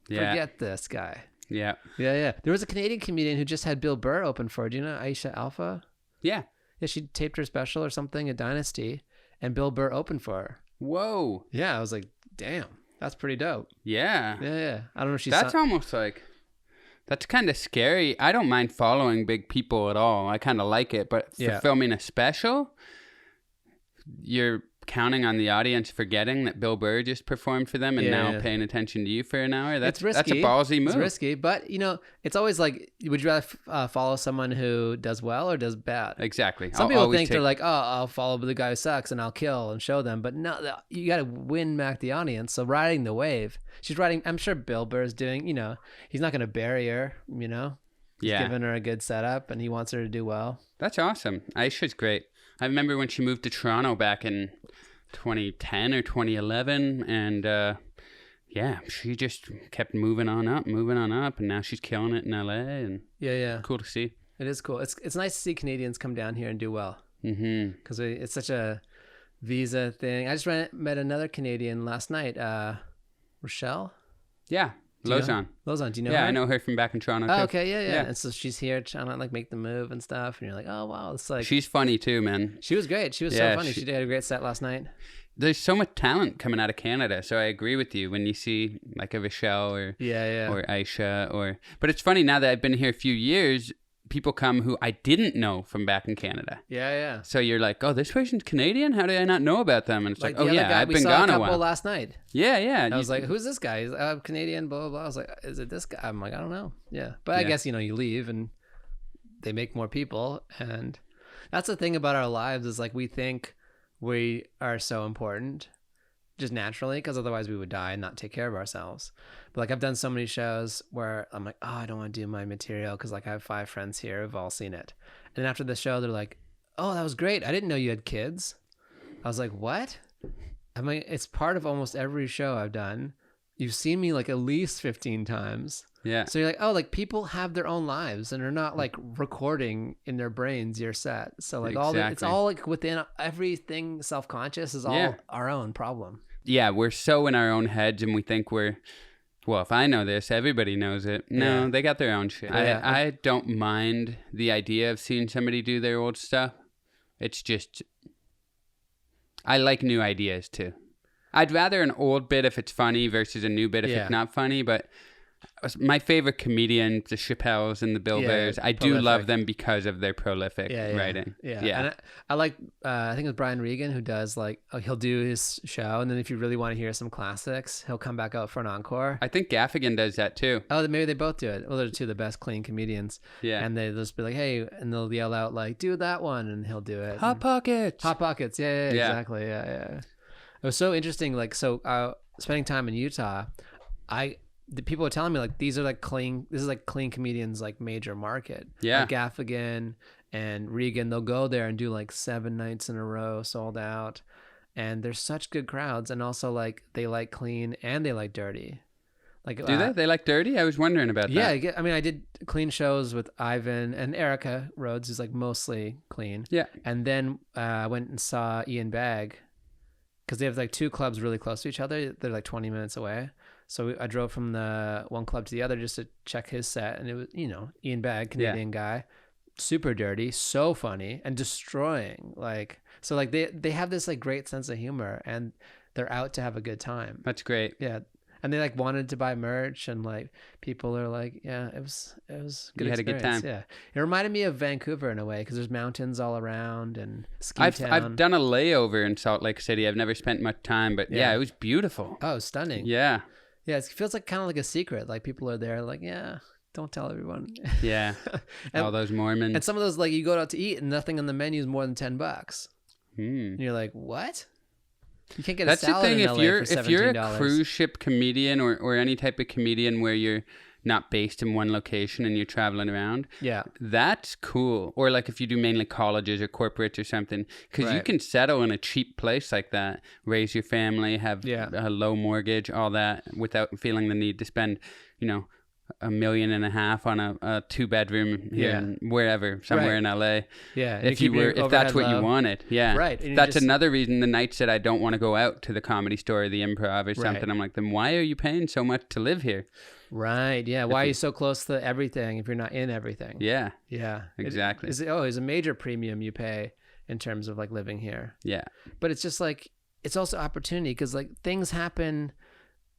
forget this guy. Yeah. There was a Canadian comedian who just had Bill Burr open for her. Do you know Aisha Alpha? Yeah. Yeah, she taped her special or something at Dynasty, and Bill Burr opened for her. Whoa. Yeah, I was like, damn, that's pretty dope. Yeah. Yeah. I don't know if she's... That's almost like... That's kind of scary. I don't mind following big people at all. I kind of like it. But for filming a special, you're counting on the audience forgetting that Bill Burr just performed for them and now paying attention to you for an hour. That's risky. That's a ballsy move. It's risky, but you know, it's always like, would you rather follow someone who does well or does bad? Exactly. Some people think they're like, oh, I'll follow the guy who sucks and I'll kill and show them, but no, you got to win back the audience. So riding the wave, she's riding. I'm sure Bill Burr's doing. You know, he's not going to bury her. You know, he's giving her a good setup and he wants her to do well. That's awesome. Aisha's great. I remember when she moved to Toronto back in 2010 or 2011, and she just kept moving on up, and now she's killing it in LA, and cool to see. It is cool. It's nice to see Canadians come down here and do well, because it's such a visa thing. I just met another Canadian last night, Rochelle. Yeah. Lozon, do you know her? Yeah, I know her from back in Toronto too. Okay, yeah. And so she's here trying to like make the move and stuff, and you're like, oh wow, it's like she's funny too, man. She was great. She was so funny. She did a great set last night. There's so much talent coming out of Canada, so I agree with you when you see like a Rochelle or Aisha but it's funny now that I've been here a few years. People come who I didn't know from back in Canada. Yeah. So you're like, oh, this person's Canadian? How did I not know about them? And it's like oh yeah, guy, I've been gone a while. Last night. Yeah. I was like, who's this guy? He's Canadian, blah, blah, blah. I was like, is it this guy? I'm like, I don't know. Yeah. But I guess, you know, you leave and they make more people. And that's the thing about our lives is like we think we are so important just naturally, because otherwise we would die and not take care of ourselves. But like I've done so many shows where I'm like, oh, I don't want to do my material because like I have 5 friends here who've all seen it. And then after the show, they're like, oh, that was great. I didn't know you had kids. I was like, what? I mean, it's part of almost every show I've done. You've seen me like at least 15 times. Yeah. So you're like, oh, like people have their own lives and they're not like recording in their brains your set. So like it's all like within everything self-conscious is all our own problem. Yeah, we're so in our own heads and we think well, if I know this, everybody knows it. No, they got their own shit. Yeah. I don't mind the idea of seeing somebody do their old stuff. It's just, I like new ideas too. I'd rather an old bit if it's funny versus a new bit if it's not funny, but my favorite comedians, the Chappelles and the Bill Burrs, I do love them because of their prolific writing. Yeah. And I like, I think it was Brian Regan who does like, he'll do his show. And then if you really want to hear some classics, he'll come back out for an encore. I think Gaffigan does that too. Oh, maybe they both do it. Well, they're two of the best clean comedians. Yeah. And they'll just be like, hey, and they'll yell out like, do that one. And he'll do it. Hot Pockets. Yeah, exactly. Yeah. It was so interesting. Like, so spending time in Utah, the people are telling me like this is like clean comedians like major market. Yeah. Like Gaffigan and Regan, they'll go there and do like 7 nights in a row sold out. And there's such good crowds. And also like they like clean and they like dirty. Like do they? They like dirty? I was wondering about that. Yeah, I mean I did clean shows with Ivan and Erica Rhodes, who's like mostly clean. Yeah. And then I went and saw Ian Bagg because they have like 2 clubs really close to each other. They're like 20 minutes away. So I drove from the one club to the other just to check his set. And it was, you know, Ian Bagg, Canadian guy, super dirty, so funny and destroying. Like, so like they have this like great sense of humor and they're out to have a good time. That's great. Yeah. And they like wanted to buy merch and like people are like, yeah, it was good. You had a good time. Yeah. It reminded me of Vancouver in a way because there's mountains all around and ski town. I've done a layover in Salt Lake City. I've never spent much time, but yeah it was beautiful. Oh, stunning. Yeah. Yeah, it feels like kind of like a secret. Like people are there, like, yeah, don't tell everyone. Yeah, all those Mormons. And some of those, like, you go out to eat and nothing on the menu is more than $10. And you're like, what? You can't get a salad in LA for $17. If you're a cruise ship comedian or any type of comedian where you're not based in one location and you're traveling around, that's cool. Or like if you do mainly colleges or corporates or something, because you can settle in a cheap place like that, raise your family, have a low mortgage, all that, without feeling the need to spend, you know, $1.5 million on a 2-bedroom here wherever, somewhere in LA. Yeah. If that's what you wanted. Yeah. Right. And that's another reason the nights that I don't want to go out to the Comedy Store or the Improv or something, I'm like, then why are you paying so much to live here? Right. Yeah. Why are you so close to everything if you're not in everything? Yeah. Yeah. Exactly. It's a major premium you pay in terms of like living here. Yeah. But it's just like, it's also opportunity because like things happen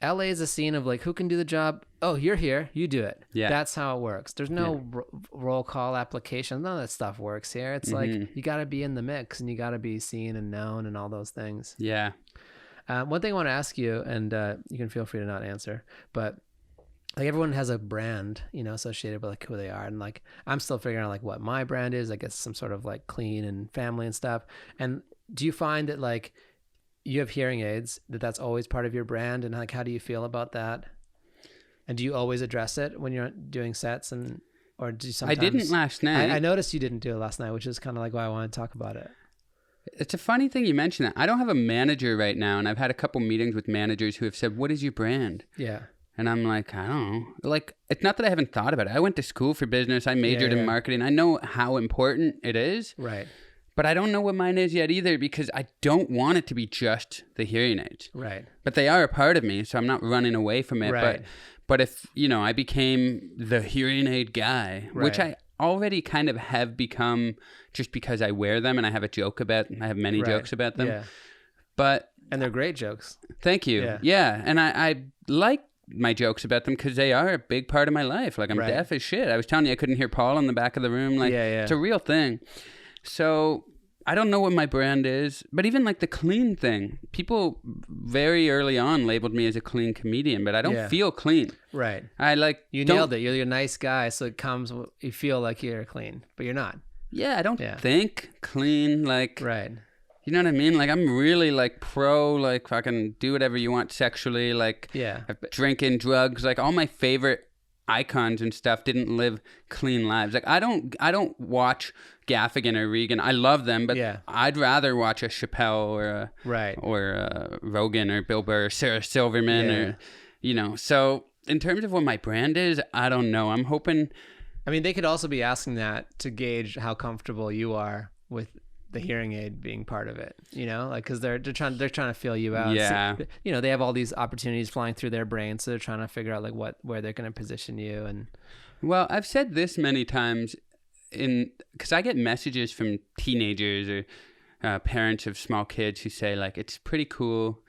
LA is a scene of like, who can do the job? Oh, you're here. You do it. Yeah. That's how it works. There's no roll call application. None of that stuff works here. It's like, you got to be in the mix and you got to be seen and known and all those things. Yeah. One thing I want to ask you, and you can feel free to not answer, but like everyone has a brand, you know, associated with like who they are. And like, I'm still figuring out like what my brand is. I guess some sort of like clean and family and stuff. And do you find that like you have hearing aids, that's always part of your brand? And like, how do you feel about that? And do you always address it when you're doing sets or do you sometimes? I didn't last night. I noticed you didn't do it last night, which is kind of like why I want to talk about it. It's a funny thing you mention that. I don't have a manager right now. And I've had a couple meetings with managers who have said, what is your brand? Yeah. And I'm like, I don't know. Like, it's not that I haven't thought about it. I went to school for business. I majored in marketing. I know how important it is. Right. But I don't know what mine is yet either because I don't want it to be just the hearing aids. Right. But they are a part of me, so I'm not running away from it. Right. But if, you know, I became the hearing aid guy, which I already kind of have become just because I wear them and I have a joke about, I have many jokes about them. Yeah. But... And they're great jokes. Thank you. Yeah. And I like my jokes about them because they are a big part of my life. Like, I'm deaf as shit. I was telling you I couldn't hear Paul in the back of the room. Like, it's a real thing. So I don't know what my brand is, but even like the clean thing, people very early on labeled me as a clean comedian, but I don't feel clean. Right. I like... You nailed it. You're a nice guy, so it comes, you feel like you're clean, but you're not. Yeah, I don't think clean, like... Right. You know what I mean? Like, I'm really, like, pro, like, fucking do whatever you want sexually, like, drinking, drugs, like, all my favorite icons and stuff didn't live clean lives. Like, I don't watch Gaffigan or Regan. I love them, but I'd rather watch a Chappelle or a Rogan or Bill Burr or Sarah Silverman or, you know. So, in terms of what my brand is, I don't know. I'm hoping... I mean, they could also be asking that to gauge how comfortable you are with the hearing aid being part of it, you know, like, cause they're trying to feel you out. Yeah. So, you know, they have all these opportunities flying through their brain. So they're trying to figure out like where they're going to position you. And well, I've said this many times cause I get messages from teenagers or parents of small kids who say like, it's pretty cool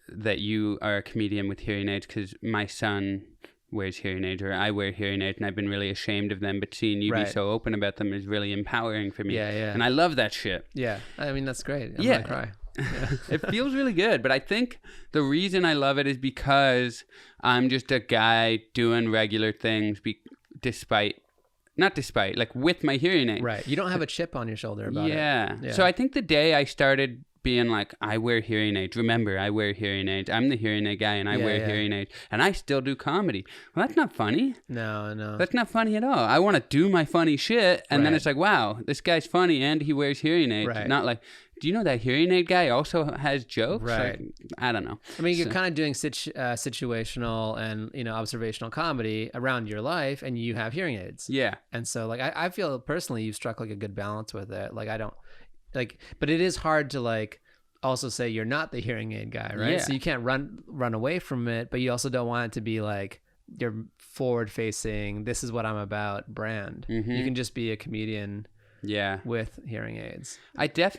that you are a comedian with hearing aids. Cause my son wears hearing aids or I wear hearing aids and I've been really ashamed of them, but seeing you be so open about them is really empowering for me. Yeah. And I love that shit. Yeah. I mean, that's great. I'm gonna cry. Yeah. It feels really good, but I think the reason I love it is because I'm just a guy doing regular things like with my hearing aid. Right. You don't have a chip on your shoulder about it. Yeah. So I think the day I started being like, I wear hearing aids. Remember, I wear hearing aids. I'm the hearing aid guy and I wear hearing aids. And I still do comedy. Well, that's not funny. No. That's not funny at all. I want to do my funny shit. And then it's like, wow, this guy's funny and he wears hearing aids. Right. Not like, do you know that hearing aid guy also has jokes? Right. Like, I don't know. I mean, you're kind of doing situational and, you know, observational comedy around your life and you have hearing aids. Yeah. And so like, I feel personally you've struck like a good balance with it. Like, I don't like, but it is hard to like also say you're not the hearing aid guy, right? Yeah. So you can't run away from it, but you also don't want it to be like your forward facing, this is what I'm about brand. Mm-hmm. You can just be a comedian with hearing aids. I feel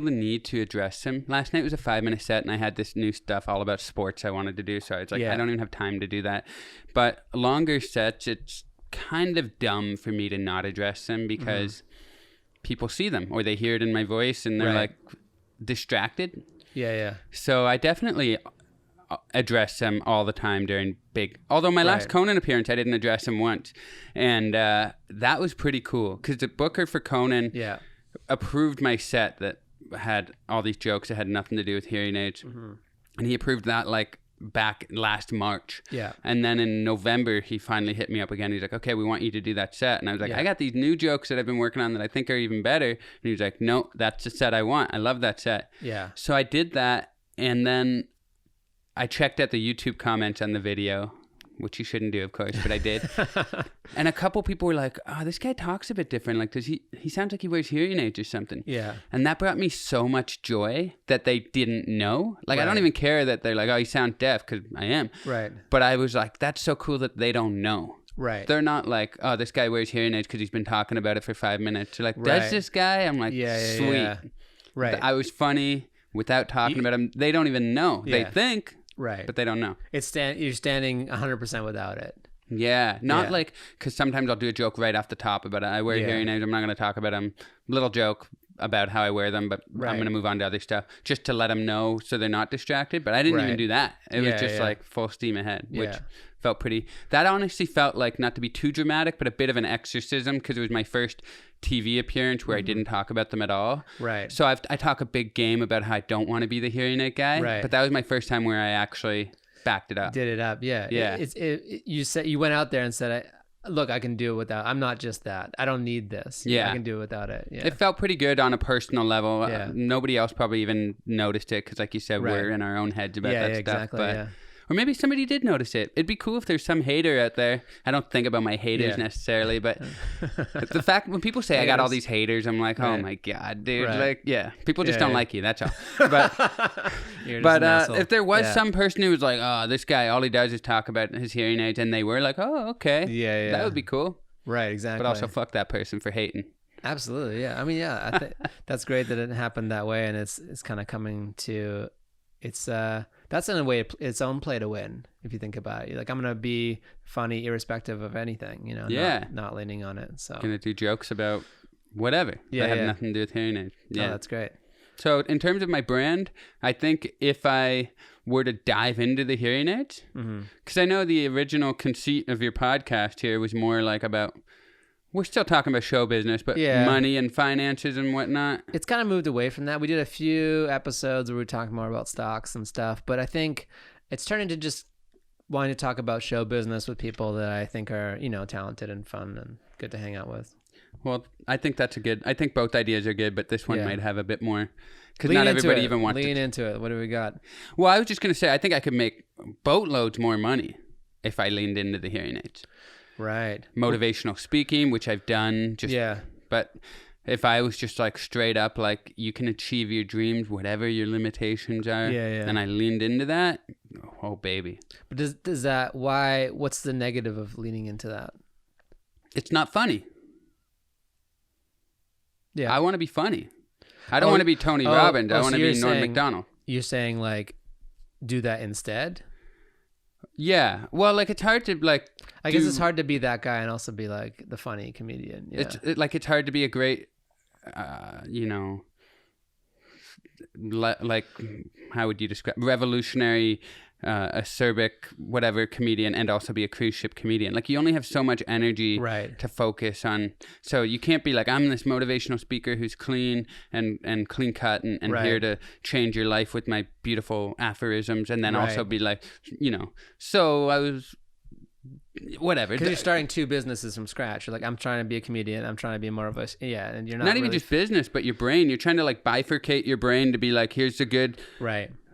the need to address him. Last night was a 5-minute set and I had this new stuff all about sports I wanted to do. So it's like, I don't even have time to do that. But longer sets, it's kind of dumb for me to not address them because people see them or they hear it in my voice and they're like distracted. Yeah. So I definitely address them all the time during although my last Conan appearance, I didn't address him once. And that was pretty cool because the booker for Conan approved my set that had all these jokes that had nothing to do with hearing aids. Mm-hmm. And he approved that like back last March. Yeah. And then in November, he finally hit me up again. He's like, okay, we want you to do that set. And I was like, I got these new jokes that I've been working on that I think are even better. And he was like, no, that's the set I want. I love that set. Yeah. So I did that. And then I checked out the YouTube comments on the video, which you shouldn't do, of course, but I did. And a couple people were like, oh, this guy talks a bit different. Like, does he sounds like he wears hearing aids or something. Yeah. And that brought me so much joy that they didn't know. Like, I don't even care that they're like, oh, you sound deaf, because I am. Right. But I was like, that's so cool that they don't know. Right. They're not like, oh, this guy wears hearing aids because he's been talking about it for 5 minutes. They're like, does this guy? I'm like, sweet. Yeah. Right. I was funny. without talking about them. They don't even know. They think, right, but they don't know. You're standing 100% without it. Yeah, not like, because sometimes I'll do a joke right off the top about it. I wear hearing aids. I'm not going to talk about them. Little joke about how I wear them, but I'm going to move on to other stuff just to let them know so they're not distracted. But I didn't even do that. It was just like full steam ahead, which felt pretty. That honestly felt like, not to be too dramatic, but a bit of an exorcism, because it was my first TV appearance where I didn't talk about them at all. Right. So I talk a big game about how I don't want to be the hearing aid guy. Right. But that was my first time where I actually backed it up. Did it up, yeah. You said you went out there and said, "Look, I can do it without. I'm not just that. I don't need this. I can do it without it." Yeah. It felt pretty good on a personal level. Yeah. Nobody else probably even noticed it because, like you said, we're in our own heads about that stuff. Exactly, but or maybe somebody did notice it. It'd be cool if there's some hater out there. I don't think about my haters necessarily, but the fact when people say I got all these haters, I'm like, oh my God, dude. Like, people just don't like you. That's all. But if there was some person who was like, oh, this guy, all he does is talk about his hearing aids, and they were like, oh, okay. That would be cool. Right, exactly. But also fuck that person for hating. Absolutely, yeah. I mean, I think that's great that it happened that way, and it's kind of coming to... that's in a way its own play to win, if you think about it. You're like, I'm gonna be funny irrespective of anything, you know. Not leaning on it. So gonna do jokes about whatever that have nothing to do with hearing aids. Yeah, that's great. So in terms of my brand, I think if I were to dive into the hearing aids, because I know the original conceit of your podcast here was more like about, we're still talking about show business, but money and finances and whatnot. It's kind of moved away from that. We did a few episodes where we were talking more about stocks and stuff, but I think it's turning to just wanting to talk about show business with people that I think are, you know, talented and fun and good to hang out with. Well, I think I think both ideas are good, but this one might have a bit more, because not everybody even wants to. Lean into it. What do we got? Well, I was just going to say, I think I could make boatloads more money if I leaned into the hearing aids. Right. Motivational speaking, which I've done. But if I was just like straight up, like, you can achieve your dreams, whatever your limitations are. And I leaned into that. Oh, baby. But does that, what's the negative of leaning into that? It's not funny. Yeah. I want to be funny. I don't want to be Tony Robbins. I want to be Norm Macdonald. You're saying, like, do that instead? Yeah. Well, like, it's hard to, like... I guess it's hard to be that guy and also be, like, the funny comedian. Yeah. It's hard to be a great, you know... like, how would you describe... revolutionary... acerbic, whatever comedian, and also be a cruise ship comedian. Like, you only have so much energy to focus on. So you can't be like, I'm this motivational speaker who's clean and clean cut and here to change your life with my beautiful aphorisms, and then also be like, you know, so I was whatever. Because you're starting two businesses from scratch. You're like, I'm trying to be a comedian. I'm trying to be more of a and you're not even just business, but your brain. You're trying to like bifurcate your brain to be like, here's the good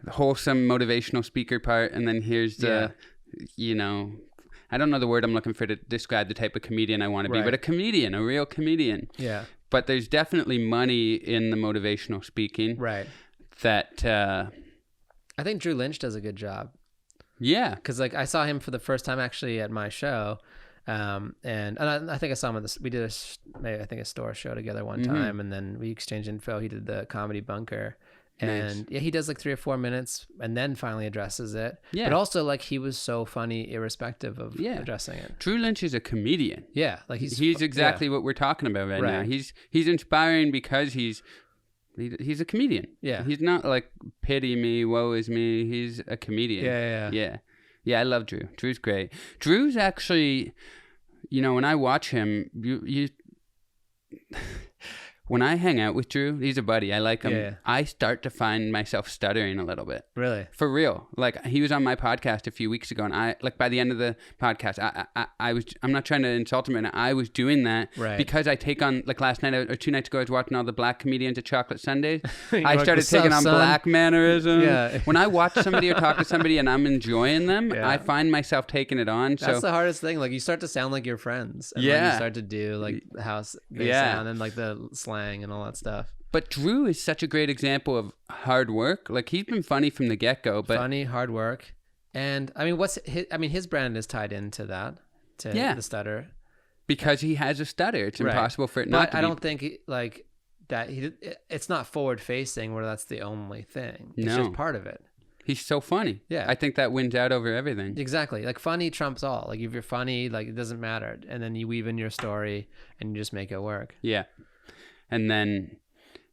wholesome motivational speaker part, and then here's the you know, I don't know the word I'm looking for to describe the type of comedian I want to be, but a real comedian. But there's definitely money in the motivational speaking that I think Drew Lynch does a good job, because like I saw him for the first time actually at my show, and I think I saw him we did a store show together one time, and then we exchanged info. He did the Comedy Bunker. And he does like 3 or 4 minutes and then finally addresses it. But also, like, he was so funny irrespective of addressing it. Drew Lynch is a comedian. Like he's exactly what we're talking about right now. He's inspiring because he's a comedian. He's not like, pity me, woe is me. He's a comedian. I love Drew. Drew's great. Drew's actually, you know, when I watch him, you when I hang out with Drew, he's a buddy. I like him. I start to find myself stuttering a little bit. Really? For real. Like, he was on my podcast a few weeks ago, and I, like, by the end of the podcast, I'm not trying to insult him, and I was doing that because I take on, like, last night or 2 nights ago, I was watching all the black comedians at Chocolate Sundays. I started taking on black mannerisms. When I watch somebody or talk to somebody and I'm enjoying them, I find myself taking it on. That's the hardest thing. Like, you start to sound like your friends. And then you start to do, like, how they sound and, like, the slang and all that stuff. But Drew is such a great example of hard work. Like, he's been funny from the get-go. But funny, hard work. And, I mean, his brand is tied into that, the stutter. Because he has a stutter. It's impossible for it not to be. I don't think, like, it's not forward facing where that's the only thing. It's No. just part of it. He's so funny. Yeah. I think that wins out over everything. Exactly. Like funny trumps all. Like if you're funny, like it doesn't matter. And then you weave in your story and you just make it work. Yeah. And then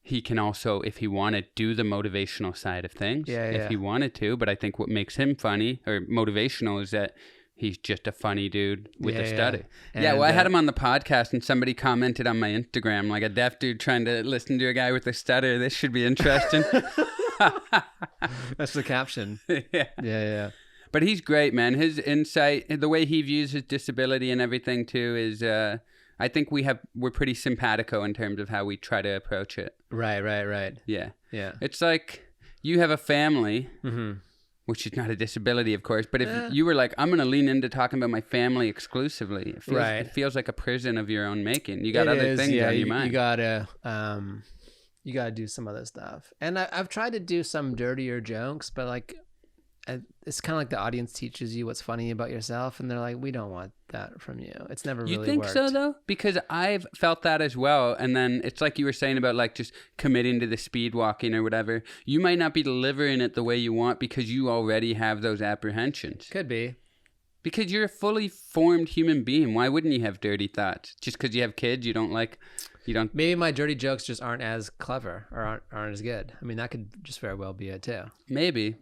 he can also, if he wanted, do the motivational side of things. Yeah, if he wanted to. But I think what makes him funny or motivational is that he's just a funny dude with a stutter. Yeah, well, I had him on the podcast and somebody commented on my Instagram, like a deaf dude trying to listen to a guy with a stutter. This should be interesting. That's the caption. Yeah. But he's great, man. His insight, the way he views his disability and everything too is, I think we're pretty simpatico in terms of how we try to approach it. Right. Yeah. Yeah. It's like you have a family, which is not a disability, of course, but if you were like, I'm going to lean into talking about my family exclusively, it feels like a prison of your own making. You got other things on your mind. You gotta do some other stuff. And I've tried to do some dirtier jokes, but like it's kind of like the audience teaches you what's funny about yourself, and they're like, we don't want that from you. It's never really worked. You think so, though? Because I've felt that as well. And then it's like you were saying about like just committing to the speed walking or whatever. You might not be delivering it the way you want because you already have those apprehensions. Could be. Because you're a fully formed human being. Why wouldn't you have dirty thoughts? Just because you have kids, you don't. Maybe my dirty jokes just aren't as clever or aren't as good. I mean, that could just very well be it too. Maybe.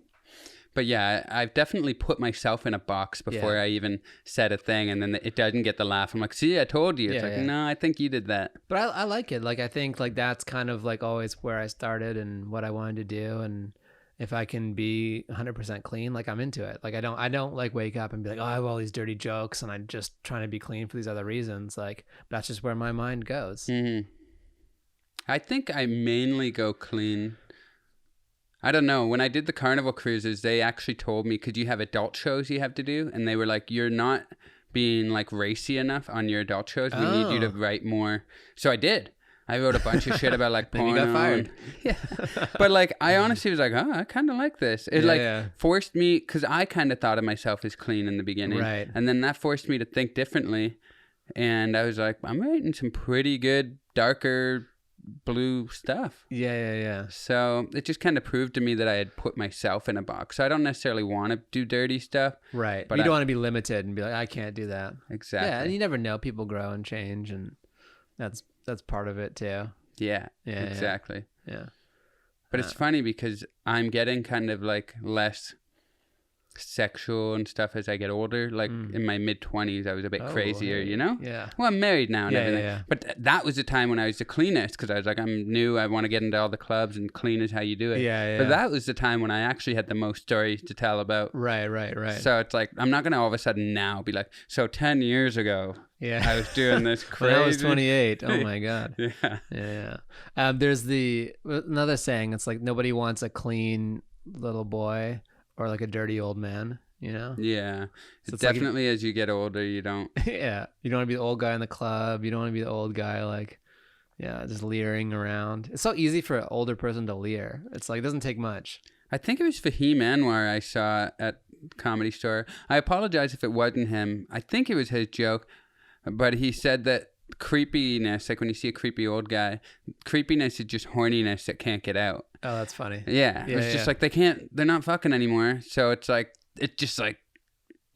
But yeah, I've definitely put myself in a box before I even said a thing, and then it doesn't get the laugh. I'm like, see, I told you. It's no, I think you did that. But I like it. Like, I think like that's kind of like always where I started and what I wanted to do. And if I can be 100% clean, like I'm into it. Like I don't like wake up and be like, oh, I have all these dirty jokes and I'm just trying to be clean for these other reasons. Like that's just where my mind goes. Mm-hmm. I think I mainly go clean. I don't know. When I did the Carnival cruises, they actually told me, could you have adult shows you have to do? And they were like, you're not being like racy enough on your adult shows. We need you to write more. So I did. I wrote a bunch of shit about like porno. Then you got fired. But like, I honestly was like, oh, I kind of like this. It forced me, because I kind of thought of myself as clean in the beginning. Right. And then that forced me to think differently. And I was like, I'm writing some pretty good, darker, blue stuff. Yeah. So it just kind of proved to me that I had put myself in a box. So I don't necessarily want to do dirty stuff. Right. But you don't want to be limited and be like, I can't do that. Exactly. Yeah, and you never know. People grow and change, and that's part of it too. Yeah, exactly. Yeah. But it's funny because I'm getting kind of like less sexual and stuff as I get older. Like in my mid-20s, I was a bit crazier, you know? Yeah. Well, I'm married now and everything. Yeah. But that was the time when I was the cleanest, because I was like, I'm new, I want to get into all the clubs, and clean is how you do it. Yeah. But that was the time when I actually had the most stories to tell about. Right. So it's like, I'm not going to all of a sudden now be like, so 10 years ago, I was doing this crazy. When I was 28. Oh my God. Yeah. There's another saying. It's like, nobody wants a clean little boy or like a dirty old man, you know? Yeah. So it's definitely as you get older, you don't. Yeah. You don't want to be the old guy in the club. You don't want to be the old guy like, just leering around. It's so easy for an older person to leer. It's like, it doesn't take much. I think it was Fahim Anwar I saw at Comedy Store. I apologize if it wasn't him. I think it was his joke, but he said that creepiness, like when you see a creepy old guy, creepiness is just horniness that can't get out. Oh, that's funny. Yeah. It's just like they're not fucking anymore. So it's just like,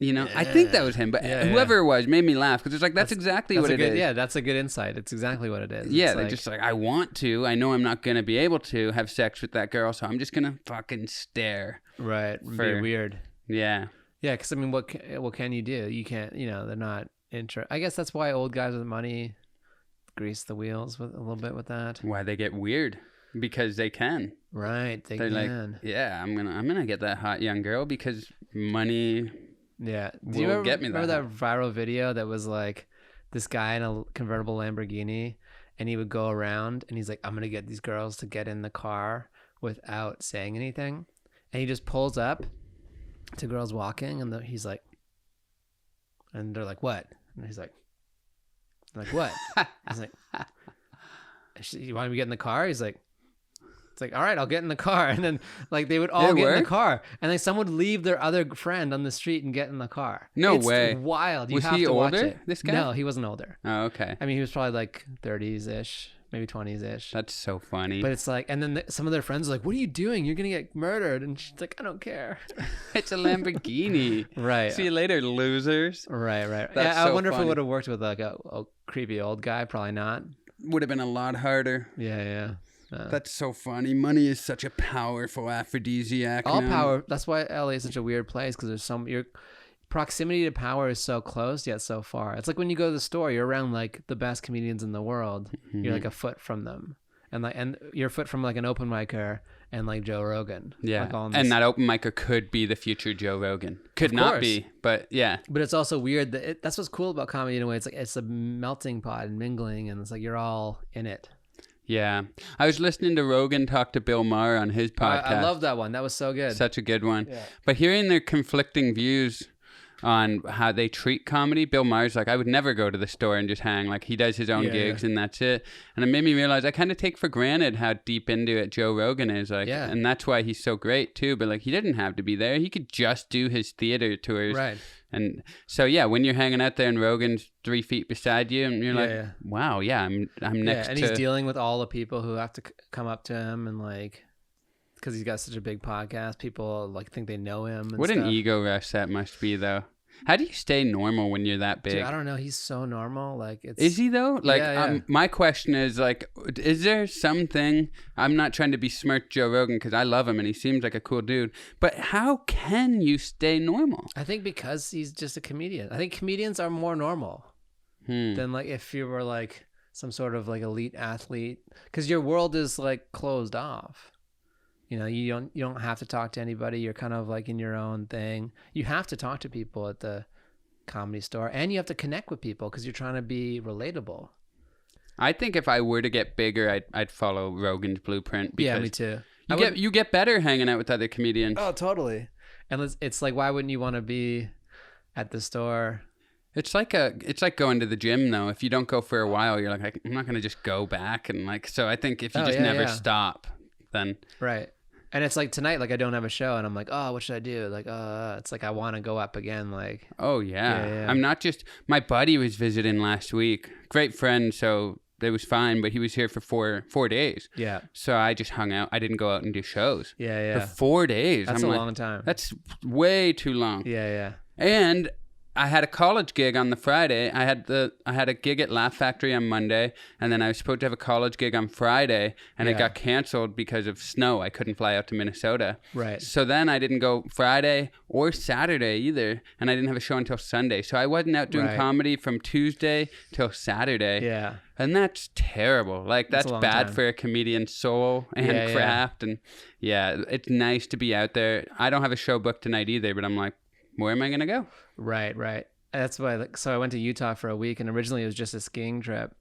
you know, I think that was him, but whoever it was made me laugh, because it's like, that's exactly what it is. Yeah, that's a good insight. It's exactly what it is. Yeah, they're just like, I want to. I know I'm not going to be able to have sex with that girl, so I'm just going to fucking stare. Right. Be weird. Yeah. Yeah, because I mean, what can you do? You can't, they're not I guess that's why old guys with money grease the wheels with a little bit with that. Why they get weird, because they can. Right, they're can. Like, yeah, I'm gonna get that hot young girl because money. Yeah, do you get me that? Remember that viral video that was like this guy in a convertible Lamborghini, and he would go around and he's like, I'm gonna get these girls to get in the car without saying anything, and he just pulls up to girls walking, and he's like, and they're like, what? And he's like, what? He's like, you want me to get in the car? He's like, it's like, all right, I'll get in the car. And then like they would all get in the car, and then someone would leave their other friend on the street and get in the car. No it's way. Wild. Was he older? This guy? No, he wasn't older. Oh, okay. I mean, he was probably like 30s ish, maybe 20s-ish. That's so funny. But it's like, and then some of their friends are like, what are you doing? You're going to get murdered. And she's like, I don't care. It's a Lamborghini. Right. See you later, losers. Right. That's I so wonder funny. if it would have worked with like a creepy old guy. Probably not. Would have been a lot harder. Yeah. That's so funny. Money is such a powerful aphrodisiac. All now. power. That's why LA is such a weird place, because there's your proximity to power is so close yet so far. It's like when you go to the store, you're around like the best comedians in the world. Mm-hmm. You're like a foot from them, and you're a foot from like an open micer and like Joe Rogan. Yeah, like and that open micer could be the future Joe Rogan. Could not be, but yeah. But it's also weird that that's what's cool about comedy in a way. It's like it's a melting pot and mingling, and it's like you're all in it. Yeah. I was listening to Rogan talk to Bill Maher on his podcast. I love that one. That was so good. Such a good one. Yeah. But hearing their conflicting views on how they treat comedy, Bill Maher's like, I would never go to the store and just hang. Like, he does his own gigs and that's it. And it made me realize I kind of take for granted how deep into it Joe Rogan is. Like, and that's why he's so great too. But like, he didn't have to be there. He could just do his theater tours. Right. And so, yeah, when you're hanging out there and Rogan's 3 feet beside you and you're like, wow, I'm next to... And he's dealing with all the people who have to come up to him and like, because he's got such a big podcast, people like think they know him. And what stuff. An ego rush that must be, though. How do you stay normal when you're that big? Dude, I don't know. He's so normal. Like, is he though? Like, my question is like, is there something? I'm not trying to besmirch Joe Rogan because I love him and he seems like a cool dude. But how can you stay normal? I think because he's just a comedian. I think comedians are more normal than like if you were like some sort of like elite athlete, because your world is like closed off. You know, you don't have to talk to anybody. You're kind of like in your own thing. You have to talk to people at the Comedy Store, and you have to connect with people because you're trying to be relatable. I think if I were to get bigger, I'd follow Rogan's blueprint. Yeah, me too. You get better hanging out with other comedians. Oh, totally. And it's like, why wouldn't you want to be at the store? It's like going to the gym though. If you don't go for a while, you're like, I'm not gonna just go back and like. So I think if you never stop, then right. And it's like tonight, like I don't have a show, and I'm like, oh, what should I do? Like, it's like I want to go up again. Like, oh yeah. I'm not just. My buddy was visiting last week. Great friend, so it was fine. But he was here for 4 days. Yeah. So I just hung out. I didn't go out and do shows. Yeah. But 4 days. That's a long time. That's way too long. Yeah. And I had a college gig on the Friday. I had a gig at Laugh Factory on Monday, and then I was supposed to have a college gig on Friday, and it got canceled because of snow. I couldn't fly out to Minnesota. Right. So then I didn't go Friday or Saturday either, and I didn't have a show until Sunday. So I wasn't out doing comedy from Tuesday till Saturday. Yeah. And that's terrible. Like, that's bad time. for a comedian's soul and craft. And it's nice to be out there. I don't have a show booked tonight either, but I'm like, where am I going to go? Right. That's why. So I went to Utah for a week, and originally it was just a skiing trip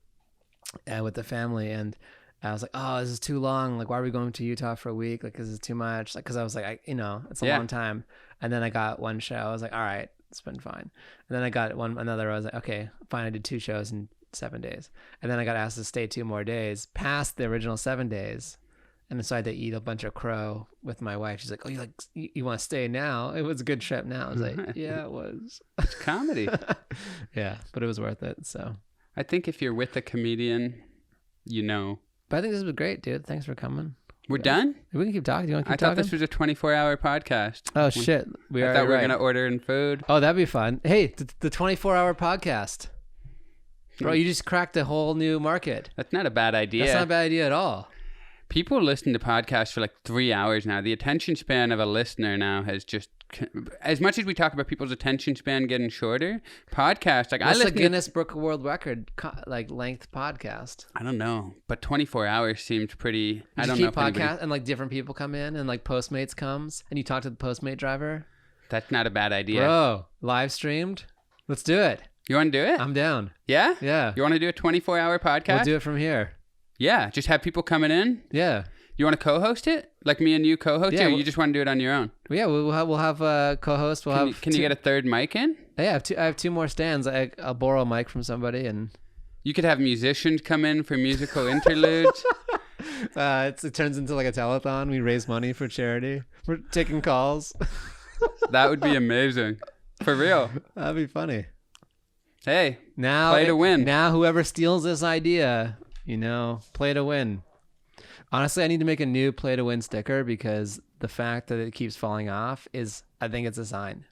with the family, and I was like, oh, this is too long. Like, why are we going to Utah for a week? Like, this is too much. Like, because I was like, it's a long time. And then I got one show. I was like, all right, it's been fine. And then I got another. I was like, okay, fine. I did 2 shows in 7 days, and then I got asked to stay 2 more days past the original 7 days. And so I had to eat a bunch of crow with my wife. She's like, oh, you want to stay now? It was a good trip now. I was like, yeah, it was. It's comedy. Yeah, but it was worth it. So I think if you're with a comedian, But I think this was great, dude. Thanks for coming. We're done? We can keep talking. Do you want to keep talking? I thought this was a 24-hour podcast. Oh, shit. I thought we were going to order in food. Oh, that'd be fun. Hey, the 24-hour podcast. Bro, you just cracked a whole new market. That's not a bad idea. That's not a bad idea at all. People listen to podcasts for like 3 hours now. The attention span of a listener now has just, as much as we talk about people's attention span getting shorter, podcasts, like What's the Guinness Book of World Record like length podcast? I don't know, but 24 hours seems pretty. I don't know. If podcast and like different people come in and like Postmates comes and you talk to the Postmate driver. That's not a bad idea. Bro, live streamed. Let's do it. You want to do it? I'm down. Yeah? Yeah. You want to do a 24-hour podcast? We'll do it from here. Yeah, just have people coming in. Yeah. You want to co-host it? Like me and you co-host it, or you just want to do it on your own? Yeah, we'll have a co-host. Can you get a third mic in? Yeah, I have 2 more stands. I'll borrow a mic from somebody, and you could have musicians come in for musical interludes. It turns into like a telethon. We raise money for charity. We're taking calls. That would be amazing. For real. That'd be funny. Hey, now play to win. Now whoever steals this idea, Play to win. Honestly, I need to make a new play to win sticker because the fact that it keeps falling off I think it's a sign.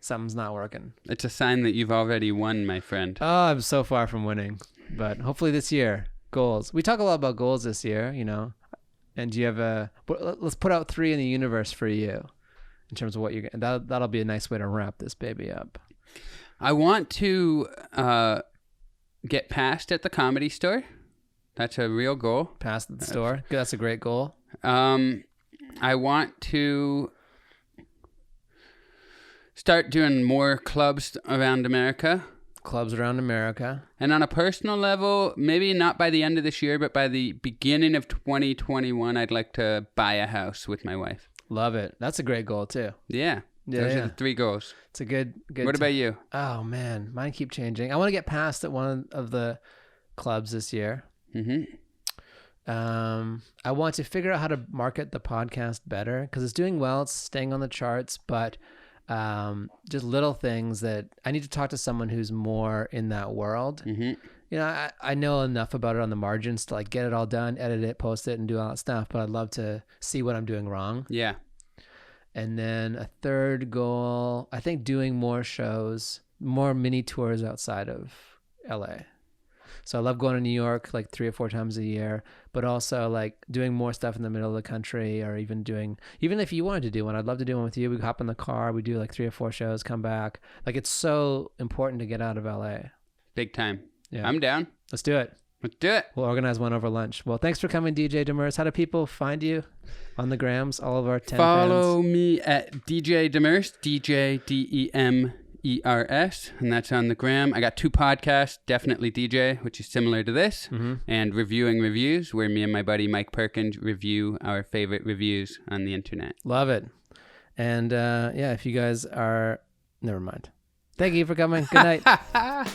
Something's not working. It's a sign that you've already won, my friend. Oh, I'm so far from winning. But hopefully this year, goals. We talk a lot about goals this year, And do you have let's put out 3 in the universe for you in terms of what you're getting. That'll be a nice way to wrap this baby up. I want to get passed at the Comedy Store. That's a real goal. Past the store. That's a great goal. I want to start doing more clubs around America. Clubs around America. And on a personal level, maybe not by the end of this year, but by the beginning of 2021, I'd like to buy a house with my wife. Love it. That's a great goal too. Yeah. Those are the 3 goals. It's a good. What about you? Oh man, mine keep changing. I want to get passed at one of the clubs this year. Mm-hmm. I want to figure out how to market the podcast better because it's doing well. It's staying on the charts, but just little things that I need to talk to someone who's more in that world. Mm-hmm. I know enough about it on the margins to like get it all done, edit it, post it, and do all that stuff. But I'd love to see what I'm doing wrong. Yeah. And then a third goal, I think doing more shows, more mini tours outside of LA. So I love going to New York like 3 or 4 times a year, but also like doing more stuff in the middle of the country or even if you wanted to do one, I'd love to do one with you. We hop in the car, we do like 3 or 4 shows, come back. Like it's so important to get out of LA. Big time. Yeah. I'm down. Let's do it. Let's do it. We'll organize one over lunch. Well, thanks for coming, DJ Demers. How do people find you on the grams? All of our 10 Follow fans. me at DJ Demers, DJ DEMERS, and that's on the gram. I got 2 podcasts, Definitely DJ, which is similar to this, and Reviewing Reviews, where me and my buddy Mike Perkins review our favorite reviews on the internet. Love it. And if you guys are... Never mind. Thank you for coming. Good night.